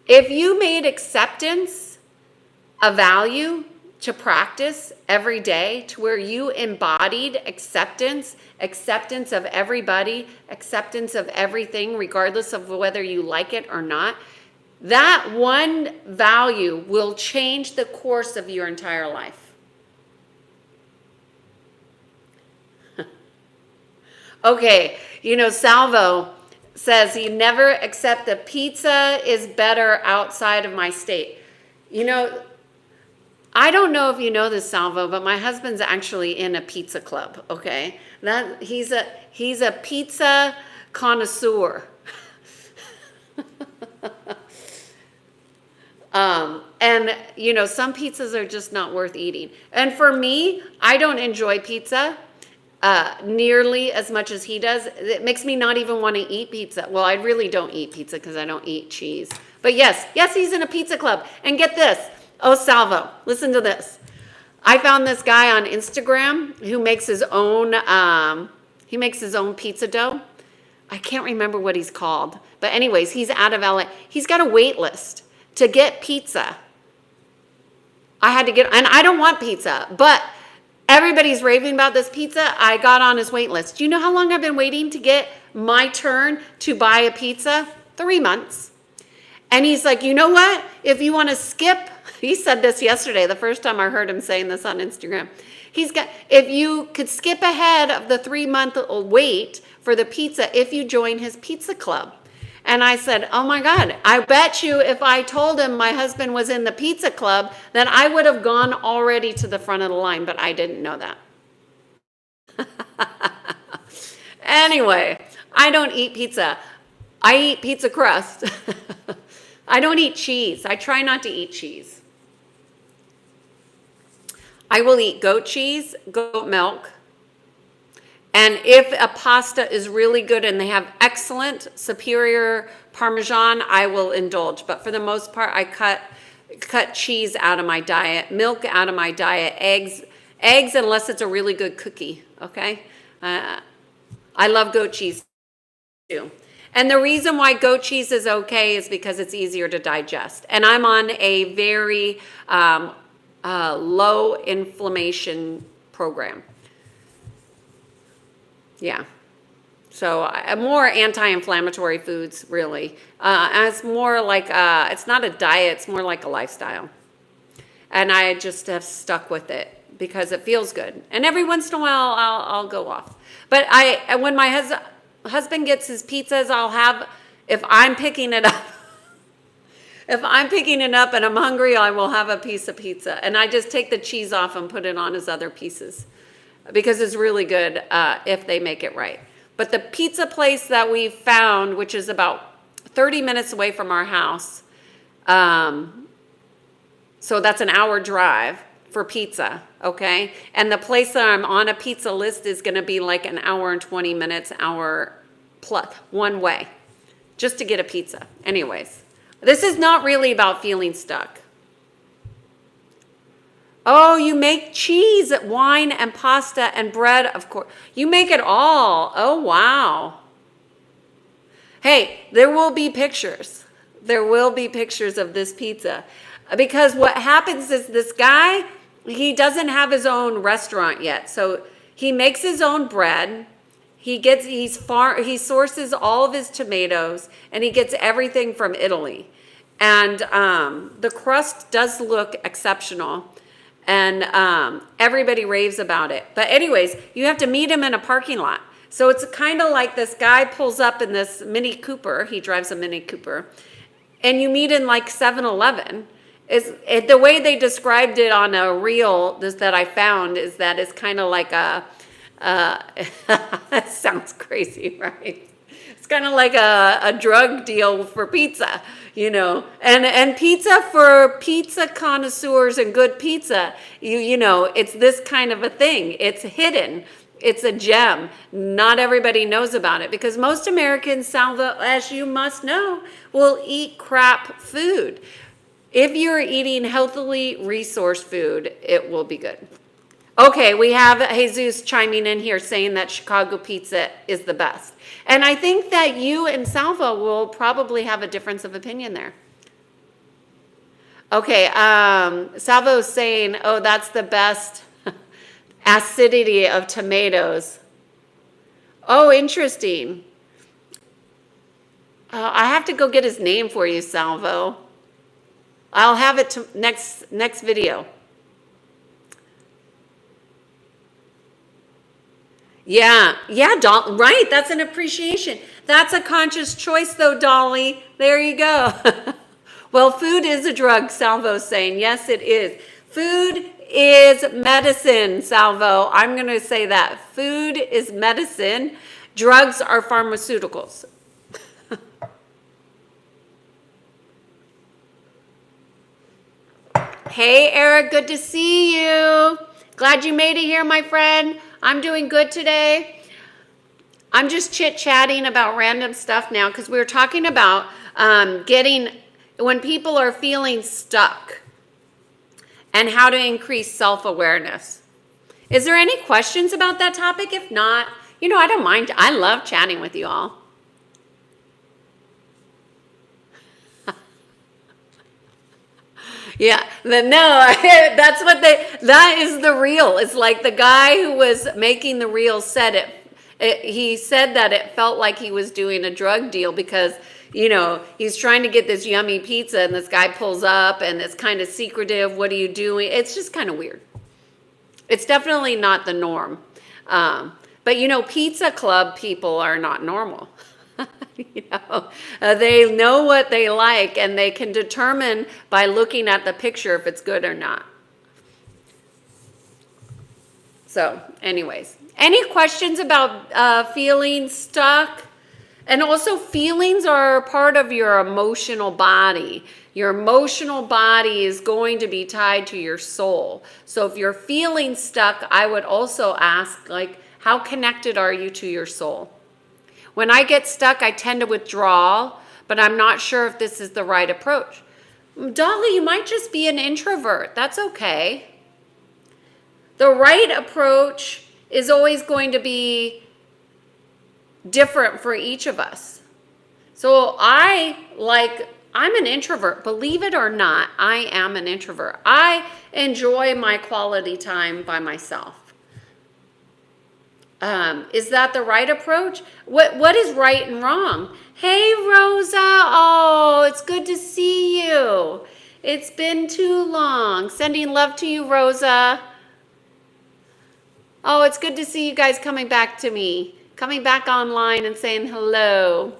If you made acceptance a value to practice every day, to where you embodied acceptance of everybody, acceptance of everything, regardless of whether you like it or not, that one value will change the course of your entire life. Okay, Salvo says he never accept the pizza is better outside of my state. I don't know if you know this, Salvo, but my husband's actually in a pizza club. Okay, that he's a pizza connoisseur. And you know, some pizzas are just not worth eating. And for me, I don't enjoy pizza nearly as much as he does. It makes me not even want to eat pizza. Well, I really don't eat pizza because I don't eat cheese. But yes, he's in a pizza club. And get this. Oh, Salvo, listen to this. I found this guy on Instagram who makes his own, pizza dough. I can't remember what he's called. But anyways, he's out of LA. He's got a wait list to get pizza. And I don't want pizza, but everybody's raving about this pizza. I got on his wait list. Do you know how long I've been waiting to get my turn to buy a pizza? 3 months. And he's like, you know what? If you want to skip, he said this yesterday, the first time I heard him saying this on Instagram. If you could skip ahead of the 3-month wait for the pizza, if you join his pizza club. And I said, oh my God, I bet you if I told him my husband was in the pizza club, then I would have gone already to the front of the line, but I didn't know that. Anyway, I don't eat pizza. I eat pizza crust. I don't eat cheese. I try not to eat cheese. I will eat goat cheese, goat milk. And if a pasta is really good and they have excellent, superior Parmesan, I will indulge. But for the most part, I cut cheese out of my diet, milk out of my diet, eggs unless it's a really good cookie, okay? I love goat cheese too. And the reason why goat cheese is okay is because it's easier to digest. And I'm on a very low inflammation program. Yeah. So more anti-inflammatory foods, really. And it's more like, it's not a diet, it's more like a lifestyle. And I just have stuck with it because it feels good. And every once in a while, I'll go off. But when my husband gets his pizzas, I'll have, if I'm picking it up, if I'm picking it up and I'm hungry, I will have a piece of pizza. And I just take the cheese off and put it on his other pieces because it's really good if they make it right. But the pizza place that we found, which is about 30 minutes away from our house, so that's an hour drive for pizza, okay? And the place that I'm on a pizza list is gonna be like an hour and 20 minutes, hour plus, one way, just to get a pizza. Anyways, this is not really about feeling stuck. Oh, you make cheese, wine, and pasta, and bread, of course. You make it all. Oh, wow. Hey, there will be pictures. There will be pictures of this pizza. Because what happens is this guy, he doesn't have his own restaurant yet. So he makes his own bread. He sources all of his tomatoes, and he gets everything from Italy. And the crust does look exceptional. And everybody raves about it. But anyways, you have to meet him in a parking lot. So it's kind of like this guy pulls up in this Mini Cooper. He drives a Mini Cooper. And you meet in like 7-Eleven. The way they described it on a reel that I found is that it's kind of like that sounds crazy, right? It's kind of like a drug deal for pizza, you know, and pizza for pizza connoisseurs and good pizza, you know, it's this kind of a thing. It's hidden. It's a gem. Not everybody knows about it because most Americans, Salvo, as you must know, will eat crap food. If you're eating healthily resourced food, it will be good. Okay, we have Jesus chiming in here saying that Chicago pizza is the best. And I think that you and Salvo will probably have a difference of opinion there. Okay, Salvo's saying, oh, that's the best acidity of tomatoes. Oh, interesting. I have to go get his name for you, Salvo. I'll have it to next video. Yeah, right, that's an appreciation. That's a conscious choice though, Dolly. There you go. Well, food is a drug, Salvo's saying. Yes, it is. Food is medicine, Salvo. I'm going to say that. Food is medicine. Drugs are pharmaceuticals. Hey, Eric, good to see you. Glad you made it here, my friend. I'm doing good today. I'm just chit-chatting about random stuff now because we were talking about when people are feeling stuck and how to increase self-awareness. Is there any questions about that topic? If not, I don't mind. I love chatting with you all. Yeah, that is the reel. It's like the guy who was making the reel said he said that it felt like he was doing a drug deal because, he's trying to get this yummy pizza and this guy pulls up and it's kind of secretive. What are you doing? It's just kind of weird. It's definitely not the norm. But Pizza Club people are not normal. They know what they like and they can determine by looking at the picture if it's good or not. So anyways, any questions about feeling stuck? And also feelings are part of your emotional body. Your emotional body is going to be tied to your soul. So if you're feeling stuck, I would also ask, how connected are you to your soul? When I get stuck, I tend to withdraw, but I'm not sure if this is the right approach. Dolly, you might just be an introvert. That's okay. The right approach is always going to be different for each of us. So I'm an introvert. Believe it or not, I am an introvert. I enjoy my quality time by myself. Is that the right approach? What is right and wrong? Hey, Rosa. Oh, it's good to see you. It's been too long. Sending love to you, Rosa. Oh, it's good to see you guys coming back to me. Coming back online and saying hello.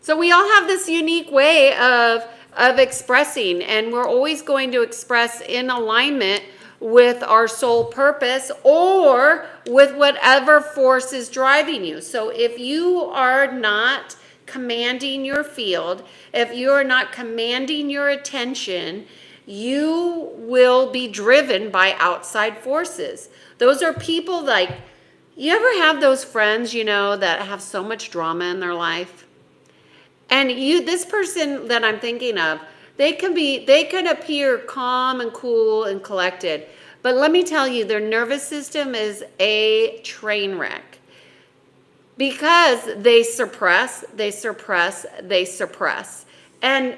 So we all have this unique way of expressing, and we're always going to express in alignment with our soul purpose or with whatever force is driving you. So if you are not commanding your field, if you are not commanding your attention, you will be driven by outside forces. Those are people you ever have those friends, that have so much drama in their life? And this person that I'm thinking of, they can appear calm and cool and collected, but let me tell you, their nervous system is a train wreck because they suppress. And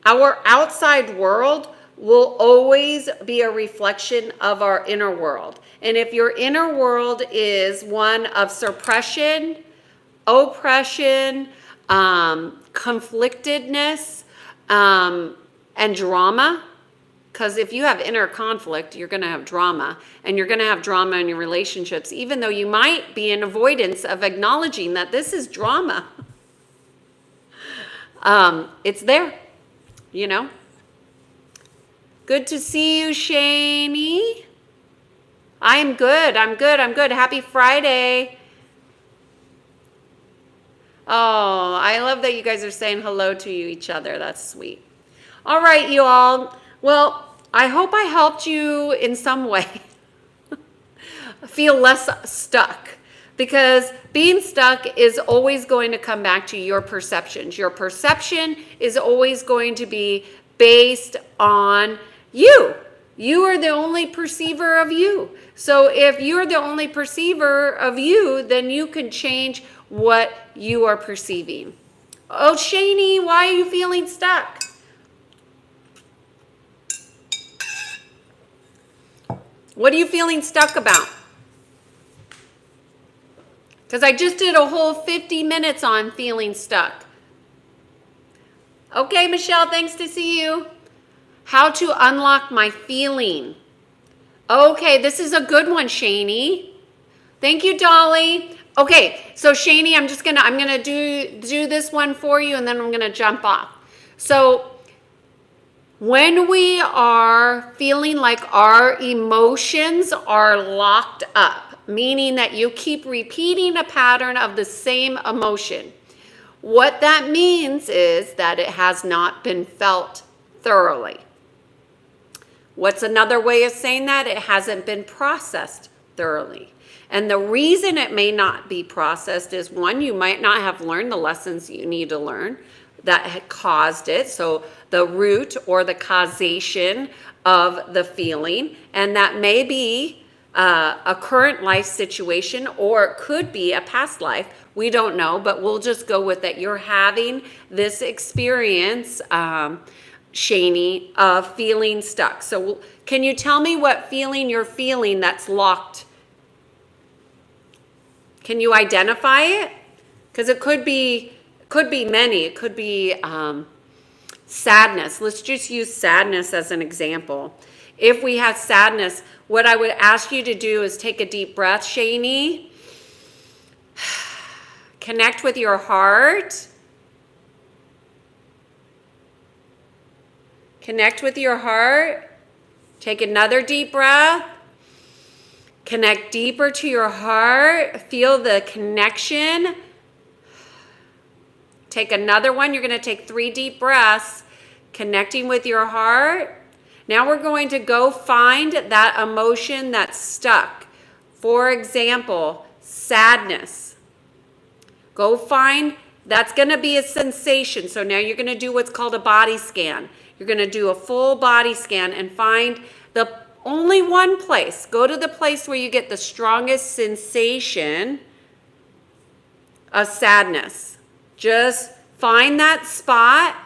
our outside world will always be a reflection of our inner world. And if your inner world is one of suppression, oppression, conflictedness, and drama, because if you have inner conflict, you're going to have drama, and you're going to have drama in your relationships, even though you might be in avoidance of acknowledging that this is drama. It's there, Good to see you, Shani. I'm good. Happy Friday. Oh, I love that you guys are saying hello to each other. That's sweet. All right, you all. Well, I hope I helped you in some way feel less stuck, because being stuck is always going to come back to your perceptions. Your perception is always going to be based on you. You are the only perceiver of you. So if you're the only perceiver of you, then you can change what you are perceiving. Oh, Shani, why are you feeling stuck? What are you feeling stuck about? Because I just did a whole 50 minutes on feeling stuck. Okay, Michelle, thanks to see you. How to unlock my feeling. Okay, this is a good one, Shani. Thank you, Dolly. Okay, so Shani, I'm gonna do this one for you, and then I'm gonna jump off. So When we are feeling like our emotions are locked up, meaning that you keep repeating a pattern of the same emotion, what that means is that it has not been felt thoroughly. What's another way of saying that? It hasn't been processed thoroughly. And the reason it may not be processed is, one, you might not have learned the lessons you need to learn that had caused it. So the root or the causation of the feeling, and that may be a current life situation, or it could be a past life. We don't know, but we'll just go with it. You're having this experience, Shani, of feeling stuck. So can you tell me what feeling you're feeling that's locked? Can you identify it? Because it could be many. It could be sadness. Let's just use sadness as an example. If we have sadness, what I would ask you to do is take a deep breath, Shani. Connect with your heart. Connect with your heart. Take another deep breath. Connect deeper to your heart. Feel the connection. Take another one. You're going to take 3 deep breaths, connecting with your heart. Now we're going to go find that emotion that's stuck. For example, sadness. Go find, that's going to be a sensation. So now you're going to do what's called a body scan. You're going to do a full body scan and find the only one place. Go to the place where you get the strongest sensation of sadness. Just find that spot.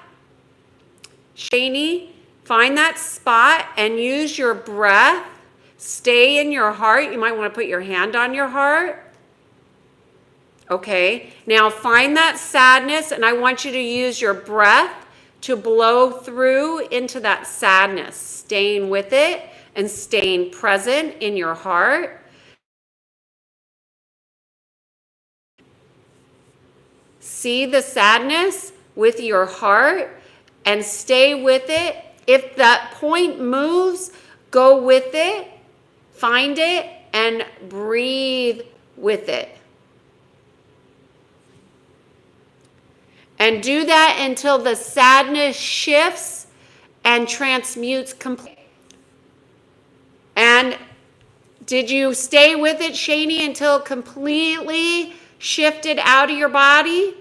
Shani, find that spot and use your breath. Stay in your heart. You might want to put your hand on your heart. Okay, now find that sadness, and I want you to use your breath to blow through into that sadness, staying with it and staying present in your heart. See the sadness with your heart and stay with it. If that point moves, go with it, find it, and breathe with it. And do that until the sadness shifts and transmutes completely. And did you stay with it, Shani, until it completely shifted out of your body?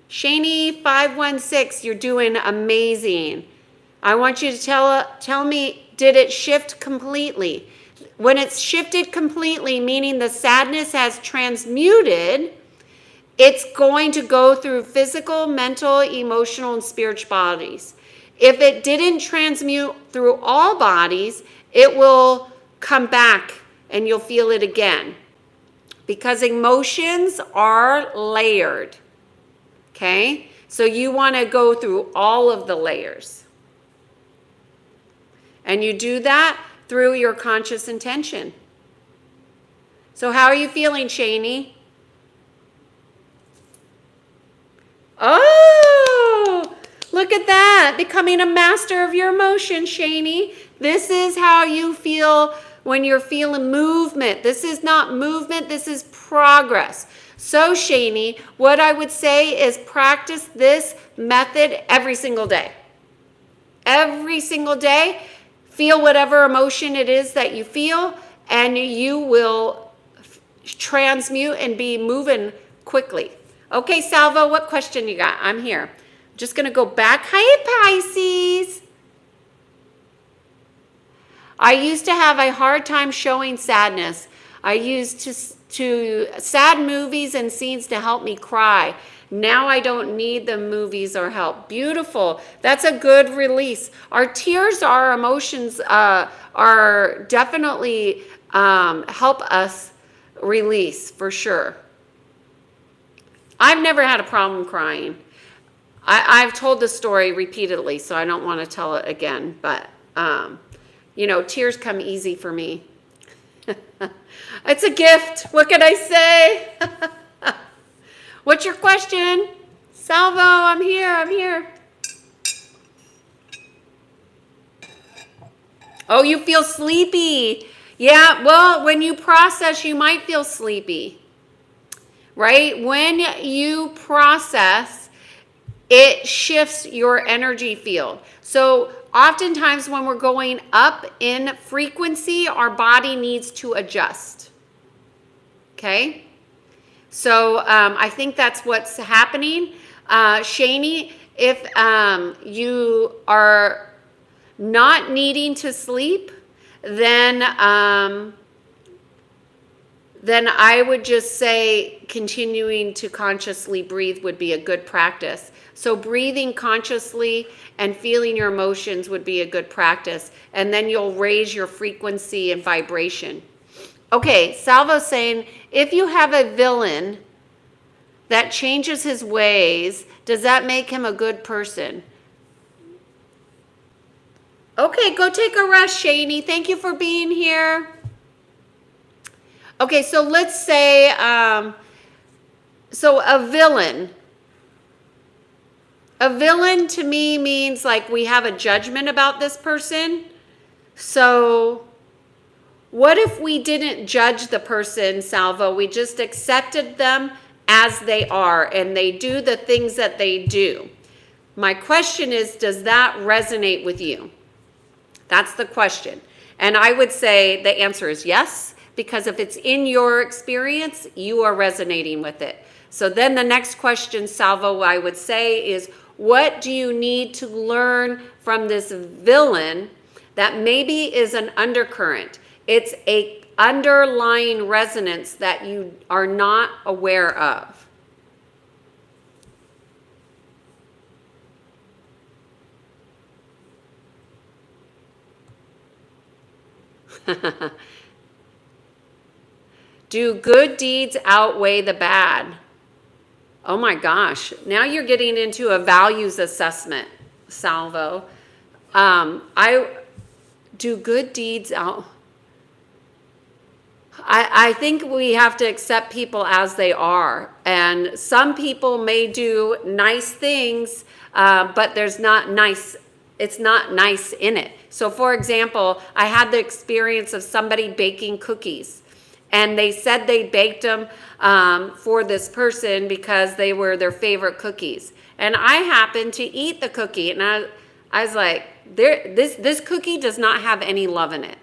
Shani 516, you're doing amazing. I want you to tell me, did it shift completely? When it's shifted completely, meaning the sadness has transmuted, it's going to go through physical, mental, emotional, and spiritual bodies. If it didn't transmute through all bodies, it will come back and you'll feel it again. Because emotions are layered. Okay? So you want to go through all of the layers. And you do that through your conscious intention. So how are you feeling, Shani? Oh, look at that. Becoming a master of your emotions, Shani. This is how you feel when you're feeling movement. This is not movement, this is progress. So, Shani, what I would say is practice this method every single day. Every single day, feel whatever emotion it is that you feel, and you will transmute and be moving quickly. Okay, Salvo, what question you got? I'm here. I'm just going to go back. Hi, Pisces. I used to have a hard time showing sadness. I used to sad movies and scenes to help me cry. Now I don't need the movies or help. Beautiful. That's a good release. Our tears, our emotions are definitely help us release for sure. I've never had a problem crying. I've told this story repeatedly, so I don't want to tell it again. But, you know, tears come easy for me. It's a gift. What can I say? What's your question? Salvo, I'm here. Oh, you feel sleepy. Yeah, well, when you process, you might feel sleepy, right? When you process, it shifts your energy field. So oftentimes when we're going up in frequency, our body needs to adjust. Okay? So I think that's what's happening. Shani, if you are not needing to sleep, then I would just say continuing to consciously breathe would be a good practice. So breathing consciously and feeling your emotions would be a good practice. And then you'll raise your frequency and vibration. Okay, Salvo's saying, if you have a villain that changes his ways, does that make him a good person? Okay, go take a rest, Shani. Thank you for being here. Okay, so let's say, so a villain. A villain to me means like we have a judgment about this person. So what if we didn't judge the person, Salvo? We just accepted them as they are and they do the things that they do. My question is, does that resonate with you? That's the question. And I would say the answer is yes, because if it's in your experience, you are resonating with it. So then the next question, Salvo, I would say is, what do you need to learn from this villain that maybe is an undercurrent? It's a underlying resonance that you are not aware of. Do good deeds outweigh the bad? Oh my gosh. Now you're getting into a values assessment, Salvo. I do good deeds out. I think we have to accept people as they are. And some people may do nice things, but there's not nice, it's not nice in it. So for example, I had the experience of somebody baking cookies. And they said they baked them for this person because they were their favorite cookies. And I happened to eat the cookie. And I was like, this cookie does not have any love in it.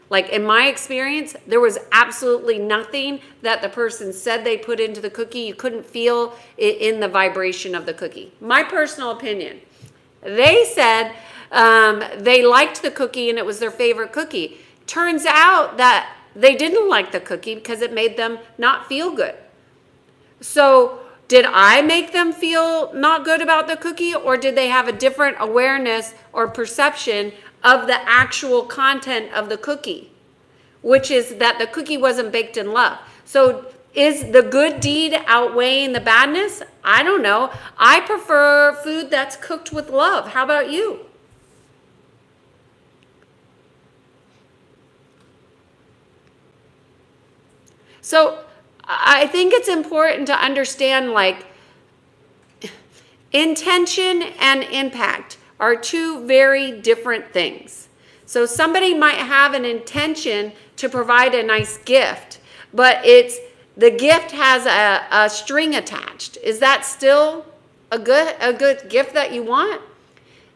Like in my experience, there was absolutely nothing that the person said they put into the cookie. You couldn't feel it in the vibration of the cookie. My personal opinion. They said they liked the cookie and it was their favorite cookie. Turns out that they didn't like the cookie because it made them not feel good. So did I make them feel not good about the cookie, or did they have a different awareness or perception of the actual content of the cookie, which is that the cookie wasn't baked in love? So is the good deed outweighing the badness? I don't know. I prefer food that's cooked with love. How about you? So I think it's important to understand, like, intention and impact are two very different things. So somebody might have an intention to provide a nice gift, but the gift has a string attached. Is that still a good gift that you want?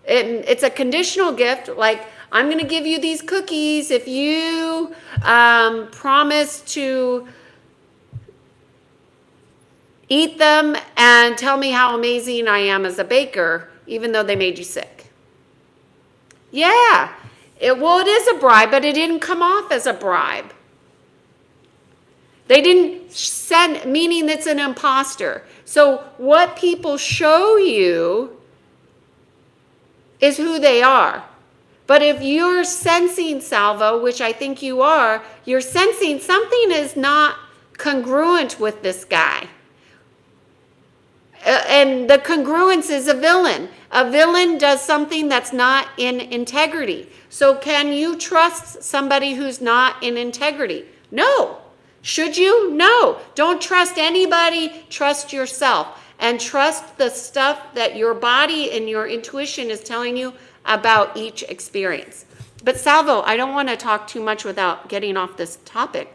It's a conditional gift, like, I'm going to give you these cookies if you promise to eat them and tell me how amazing I am as a baker, even though they made you sick. Yeah, it is a bribe, but it didn't come off as a bribe. They didn't send, meaning it's an imposter. So what people show you is who they are. But if you're sensing, Salvo, which I think you are, you're sensing something is not congruent with this guy. And the congruence is a villain. A villain does something that's not in integrity. So can you trust somebody who's not in integrity? No. Should you? No. Don't trust anybody. Trust yourself. And trust the stuff that your body and your intuition is telling you about each experience. But Salvo, I don't want to talk too much without getting off this topic.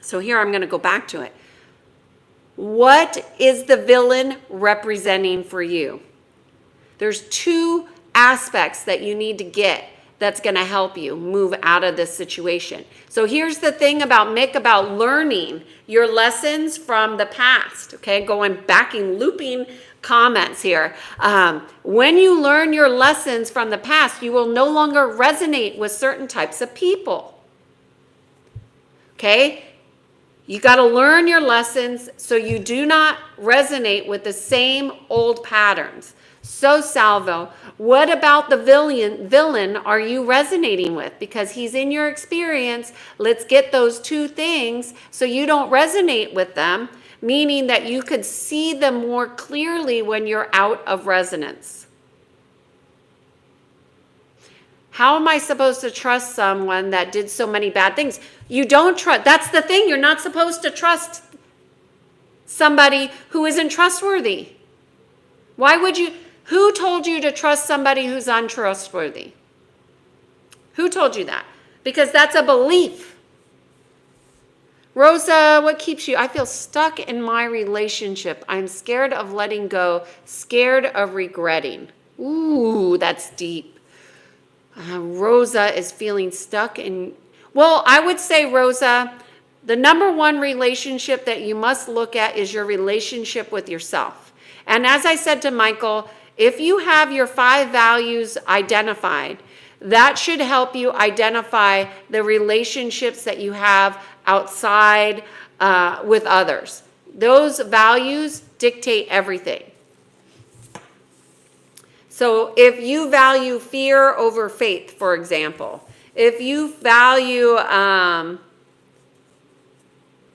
So here I'm going to go back to it. What is the villain representing for you? There's two aspects that you need to get that's going to help you move out of this situation. So here's the thing about Mick, about learning your lessons from the past, okay? Backing, looping comments here. When you learn your lessons from the past, you will no longer resonate with certain types of people, okay? You got to learn your lessons so you do not resonate with the same old patterns. So Salvo, what about the villain are you resonating with? Because he's in your experience. Let's get those two things so you don't resonate with them, meaning that you could see them more clearly when you're out of resonance. How am I supposed to trust someone that did so many bad things? You don't trust. That's the thing. You're not supposed to trust somebody who isn't trustworthy. Why would you? Who told you to trust somebody who's untrustworthy? Who told you that? Because that's a belief. Rosa, what keeps you? I feel stuck in my relationship. I'm scared of letting go, scared of regretting. Ooh, that's deep. Rosa is feeling stuck in, well, I would say, Rosa, the number one relationship that you must look at is your relationship with yourself. And as I said to Michael, if you have your 5 values identified, that should help you identify the relationships that you have outside with others. Those values dictate everything. So if you value fear over faith, for example, if you value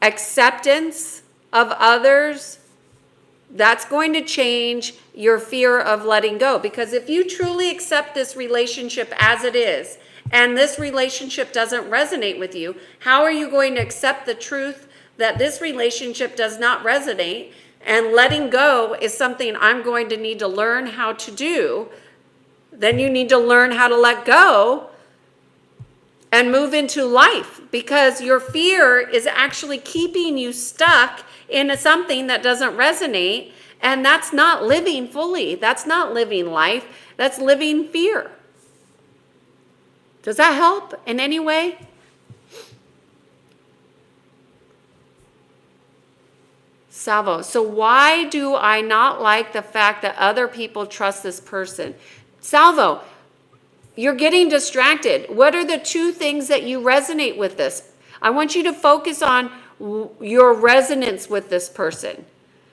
acceptance of others, that's going to change your fear of letting go. Because if you truly accept this relationship as it is, and this relationship doesn't resonate with you, how are you going to accept the truth that this relationship does not resonate? And letting go is something I'm going to need to learn how to do. Then you need to learn how to let go and move into life, because your fear is actually keeping you stuck in something that doesn't resonate, and that's not living fully. That's not living life. That's living fear. Does that help in any way? Salvo, so why do I not like the fact that other people trust this person? Salvo, you're getting distracted. What are the two things that you resonate with this? I want you to focus on your resonance with this person.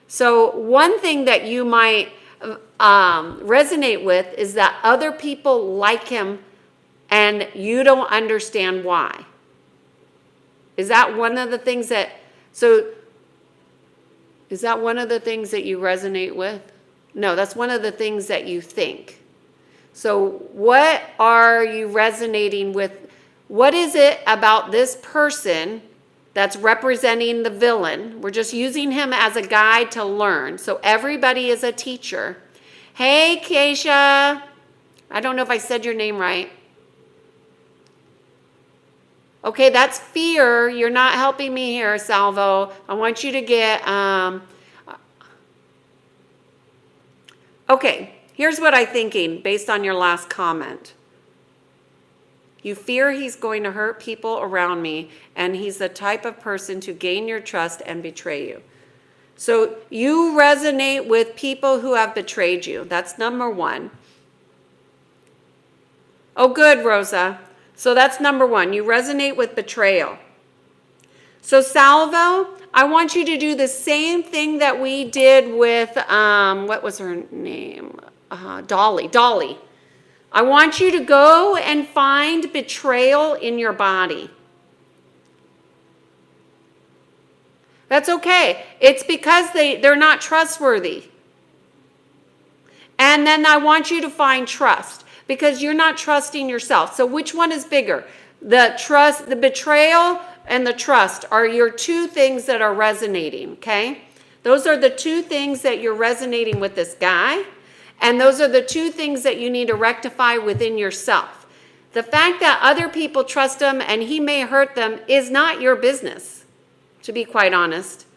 So one thing that you might resonate with is that other people like him and you don't understand why. Is that one of the things that, is that one of the things that you resonate with? No, that's one of the things that you think. So what are you resonating with? What is it about this person that's representing the villain? We're just using him as a guide to learn. So everybody is a teacher. Hey, Keisha. I don't know if I said your name right. Okay, that's fear. You're not helping me here, Salvo. I want you to get... Okay, here's what I'm thinking based on your last comment. You fear he's going to hurt people around me, and he's the type of person to gain your trust and betray you. So you resonate with people who have betrayed you. That's number one. Oh, good, Rosa. So that's number one. You resonate with betrayal. So Salvo, I want you to do the same thing that we did with, what was her name? Dolly. Dolly. I want you to go and find betrayal in your body. That's okay. It's because they're not trustworthy. And then I want you to find trust, because you're not trusting yourself. So which one is bigger? The trust, the betrayal and the trust are your two things that are resonating, okay? Those are the two things that you're resonating with this guy. And those are the two things that you need to rectify within yourself. The fact that other people trust him and he may hurt them is not your business, to be quite honest.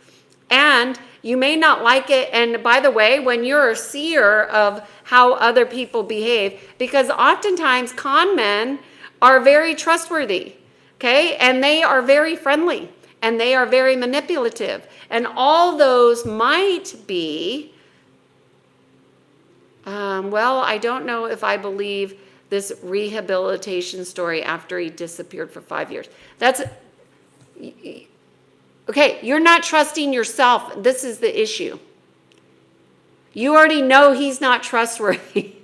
And you may not like it. And by the way, when you're a seer of how other people behave, because oftentimes con men are very trustworthy, okay? And they are very friendly and they are very manipulative. And all those might be, well, I don't know if I believe this rehabilitation story after he disappeared for 5 years. That's, okay, you're not trusting yourself. This is the issue. You already know he's not trustworthy.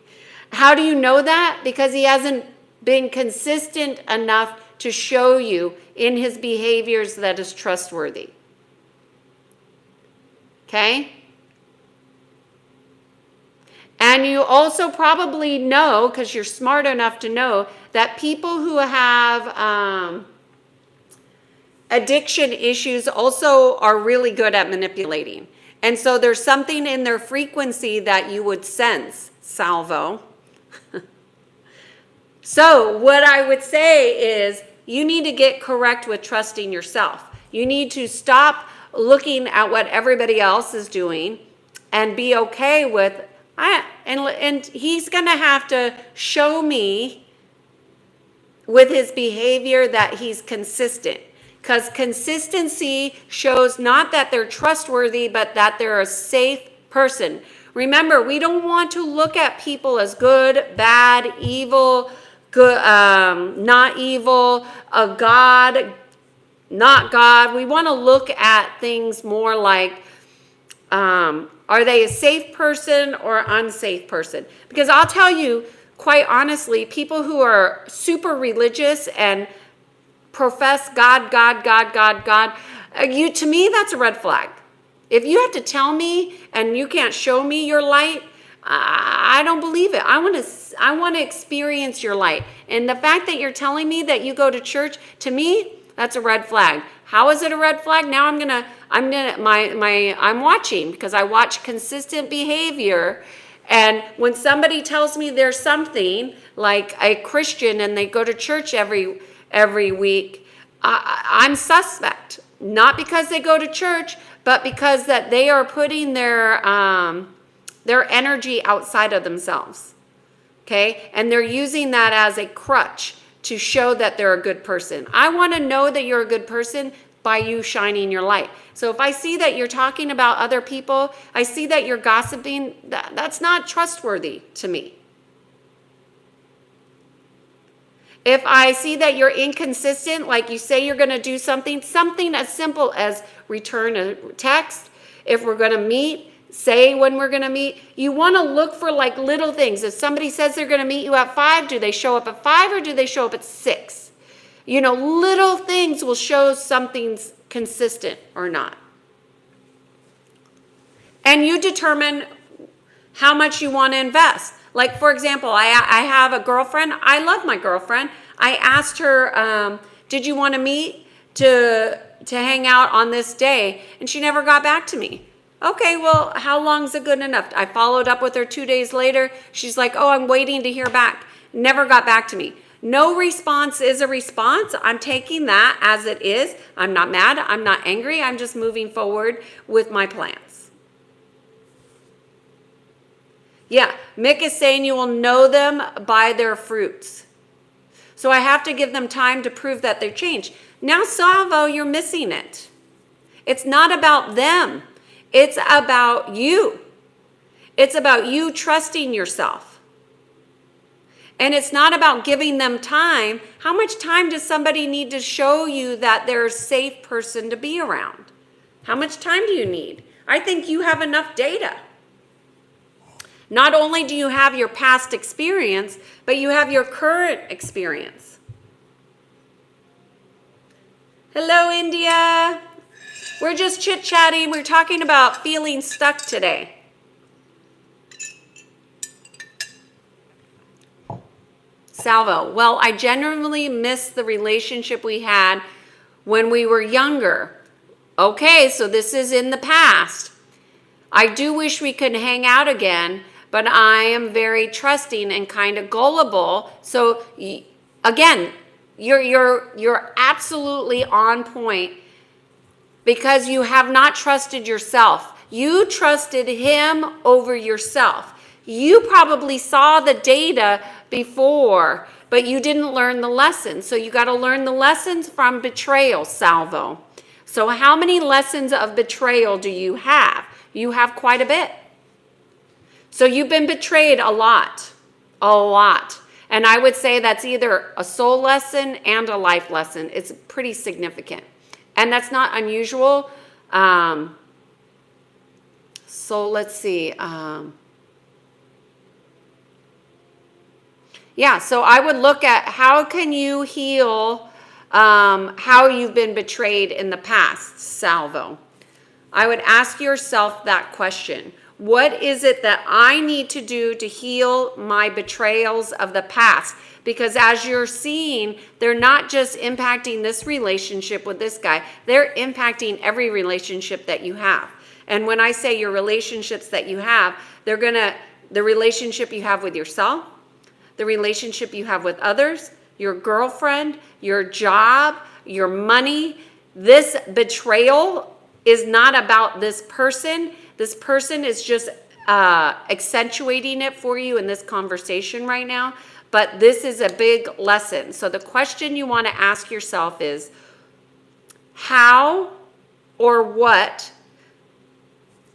How do you know that? Because he hasn't been consistent enough to show you in his behaviors that is trustworthy. Okay? And you also probably know, because you're smart enough to know, that people who have addiction issues also are really good at manipulating. And so there's something in their frequency that you would sense, Salvo. So what I would say is you need to get correct with trusting yourself. You need to stop looking at what everybody else is doing and be okay with, and he's going to have to show me with his behavior that he's consistent. Because consistency shows not that they're trustworthy, but that they're a safe person. Remember, we don't want to look at people as good, bad, evil, good, not evil, a God, not God. We want to look at things more like, are they a safe person or unsafe person? Because I'll tell you, quite honestly, people who are super religious and profess God, to me, that's a red flag. If you have to tell me and you can't show me your light, I don't believe it. I want to experience your light. And the fact that you're telling me that you go to church, to me, that's a red flag. How is it a red flag? Now I'm watching, because I watch consistent behavior. And when somebody tells me there's something like a Christian and they go to church every week, I'm suspect. Not because they go to church, but because that they are putting their energy outside of themselves. Okay? And they're using that as a crutch to show that they're a good person. I want to know that you're a good person by you shining your light. So if I see that you're talking about other people, I see that you're gossiping, that's not trustworthy to me. If I see that you're inconsistent, like you say you're going to do something as simple as return a text. If we're going to meet, say when we're going to meet. You want to look for like little things. If somebody says they're going to meet you at 5, do they show up at 5 or do they show up at 6? You know, little things will show something's consistent or not. And you determine how much you want to invest. Like, for example, I have a girlfriend. I love my girlfriend. I asked her, did you want to meet to hang out on this day? And she never got back to me. Okay, well, how long is it good enough? I followed up with her 2 days later. She's like, oh, I'm waiting to hear back. Never got back to me. No response is a response. I'm taking that as it is. I'm not mad. I'm not angry. I'm just moving forward with my plans. Yeah, Mick is saying you will know them by their fruits. So I have to give them time to prove that they've changed. Now, Salvo, you're missing it. It's not about them. It's about you. It's about you trusting yourself. And it's not about giving them time. How much time does somebody need to show you that they're a safe person to be around? How much time do you need? I think you have enough data. Not only do you have your past experience, but you have your current experience. Hello, India. We're just chit-chatting. We're talking about feeling stuck today. Salvo, well, I genuinely miss the relationship we had when we were younger. Okay, so this is in the past. I do wish we could hang out again, but I am very trusting and kind of gullible. So again, you're absolutely on point because you have not trusted yourself. You trusted him over yourself. You probably saw the data before, but you didn't learn the lessons. So you got to learn the lessons from betrayal, Salvo. So how many lessons of betrayal do you have? You have quite a bit. So you've been betrayed a lot, a lot. And I would say that's either a soul lesson and a life lesson. It's pretty significant. And that's not unusual. So let's see. Yeah, so I would look at how can you heal how you've been betrayed in the past, Salvo. I would ask yourself that question. What is it that I need to do to heal my betrayals of the past? Because as you're seeing, they're not just impacting this relationship with this guy, they're impacting every relationship that you have. And when I say your relationships that you have, the relationship you have with yourself, the relationship you have with others, your girlfriend, your job, your money. This betrayal is not about this person. This person is just accentuating it for you in this conversation right now. But this is a big lesson. So the question you want to ask yourself is, how or what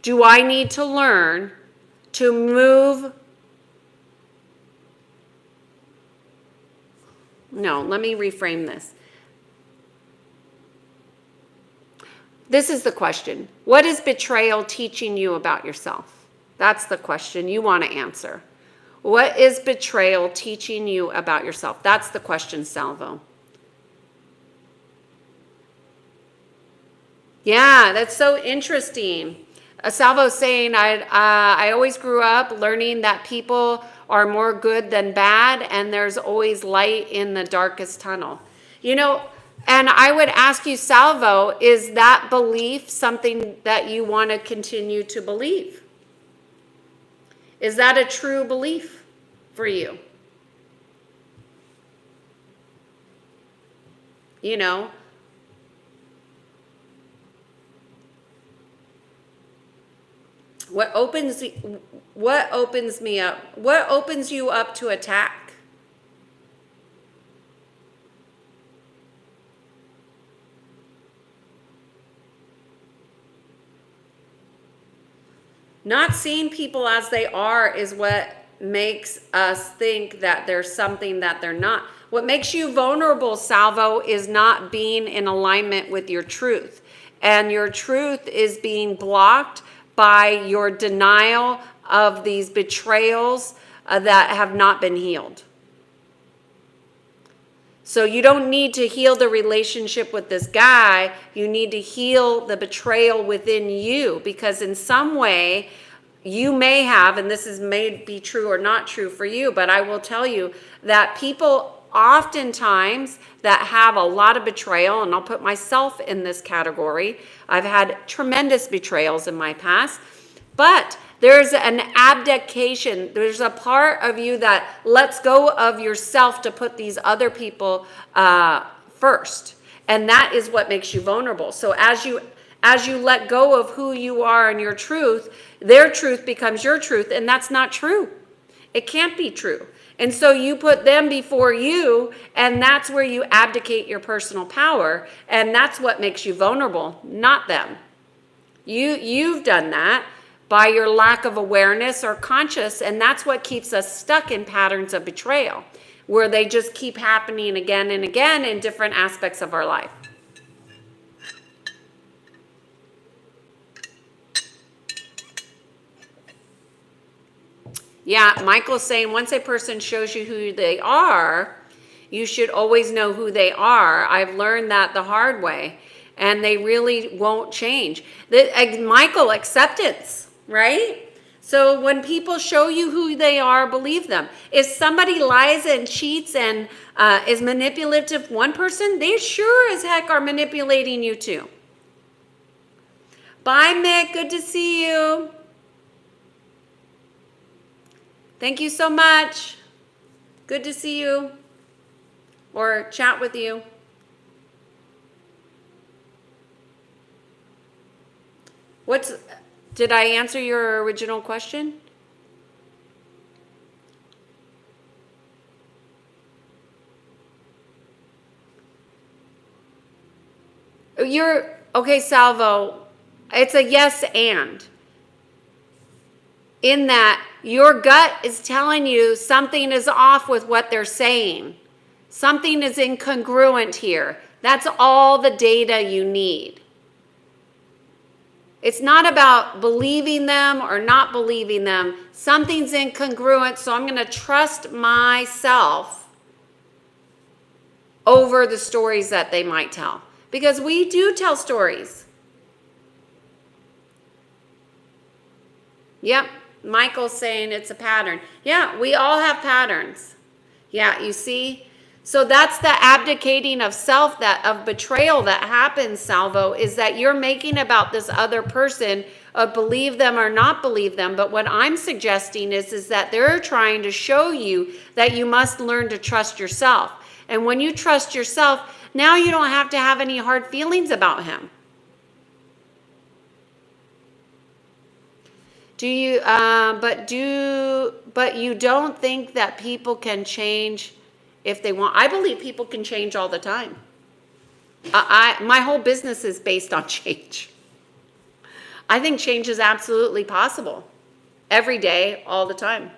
do I need to learn to move? No, let me reframe this. This is the question. What is betrayal teaching you about yourself? That's the question you want to answer. What is betrayal teaching you about yourself? That's the question, Salvo. Yeah, that's so interesting. Salvo's saying, I always grew up learning that people are more good than bad, and there's always light in the darkest tunnel. You know, and I would ask you, Salvo, is that belief something that you want to continue to believe? Is that a true belief for you? You know, what opens me up? What opens you up to attack? Not seeing people as they are is what makes us think that there's something that they're not. What makes you vulnerable, Salvo, is not being in alignment with your truth. And your truth is being blocked by your denial of these betrayals that have not been healed. So you don't need to heal the relationship with this guy. You need to heal the betrayal within you, because in some way you may have, and may be true or not true for you, but I will tell you that people oftentimes that have a lot of betrayal, and I'll put myself in this category. I've had tremendous betrayals in my past, but there's an abdication. There's a part of you that lets go of yourself to put these other people first. And that is what makes you vulnerable. So as you let go of who you are and your truth, their truth becomes your truth, and that's not true. It can't be true. And so you put them before you, and that's where you abdicate your personal power, and that's what makes you vulnerable, not them. You've done that by your lack of awareness or conscious, and that's what keeps us stuck in patterns of betrayal, where they just keep happening again and again in different aspects of our life. Yeah, Michael's saying once a person shows you who they are, you should always know who they are. I've learned that the hard way, and they really won't change. Michael, acceptance, right? So when people show you who they are, believe them. If somebody lies and cheats and is manipulative, one person, they sure as heck are manipulating you too. Bye, Mick. Good to see you. Thank you so much. Good to see you. or chat with you. Did I answer your original question? Okay, Salvo. It's a yes and. In that your gut is telling you something is off with what they're saying. Something is incongruent here. That's all the data you need. It's not about believing them or not believing them. Something's incongruent, so I'm going to trust myself over the stories that they might tell. Because we do tell stories. Yep, Michael's saying it's a pattern. Yeah, we all have patterns. Yeah, you see? So that's the abdicating of self, of betrayal that happens, Salvo, is that you're making about this other person believe them or not believe them. But what I'm suggesting is that they're trying to show you that you must learn to trust yourself. And when you trust yourself, now you don't have to have any hard feelings about him. But you don't think that people can change if they want? I believe people can change all the time. My whole business is based on change. I think change is absolutely possible. Every day, all the time.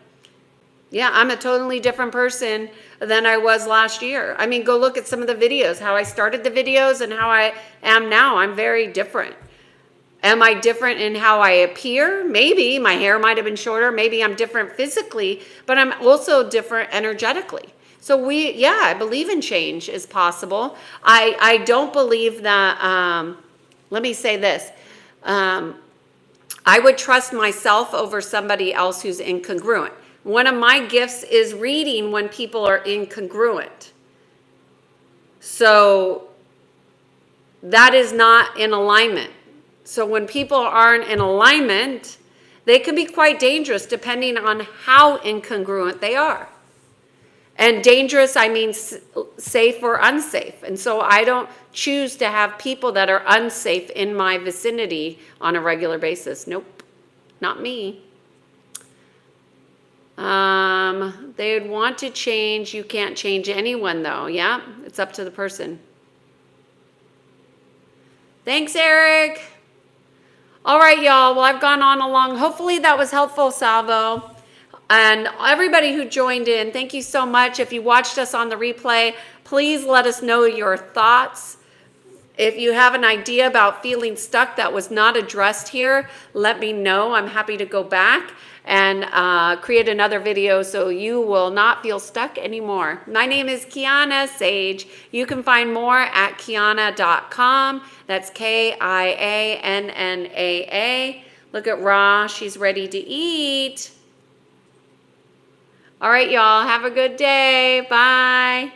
Yeah, I'm a totally different person than I was last year. I mean, go look at some of the videos, how I started the videos and how I am now. I'm very different. Am I different in how I appear? Maybe. My hair might have been shorter. Maybe I'm different physically, but I'm also different energetically. So I believe in change is possible. I don't believe that, let me say this. I would trust myself over somebody else who's incongruent. One of my gifts is reading when people are incongruent. So that is not in alignment. So when people aren't in alignment, they can be quite dangerous depending on how incongruent they are. And dangerous, I mean safe or unsafe. And so I don't choose to have people that are unsafe in my vicinity on a regular basis. Nope, not me. They'd want to change. You can't change anyone though. Yeah, it's up to the person. Thanks, Eric. All right, y'all. Well, I've gone on along. Hopefully that was helpful, Salvo. And everybody who joined in, thank you so much. If you watched us on the replay, please let us know your thoughts. If you have an idea about feeling stuck that was not addressed here, let me know. I'm happy to go back and create another video so you will not feel stuck anymore. My name is Kiana Sage. You can find more at kiana.com. That's KIANNAA. Look at Ra. She's ready to eat. All right, y'all. Have a good day. Bye.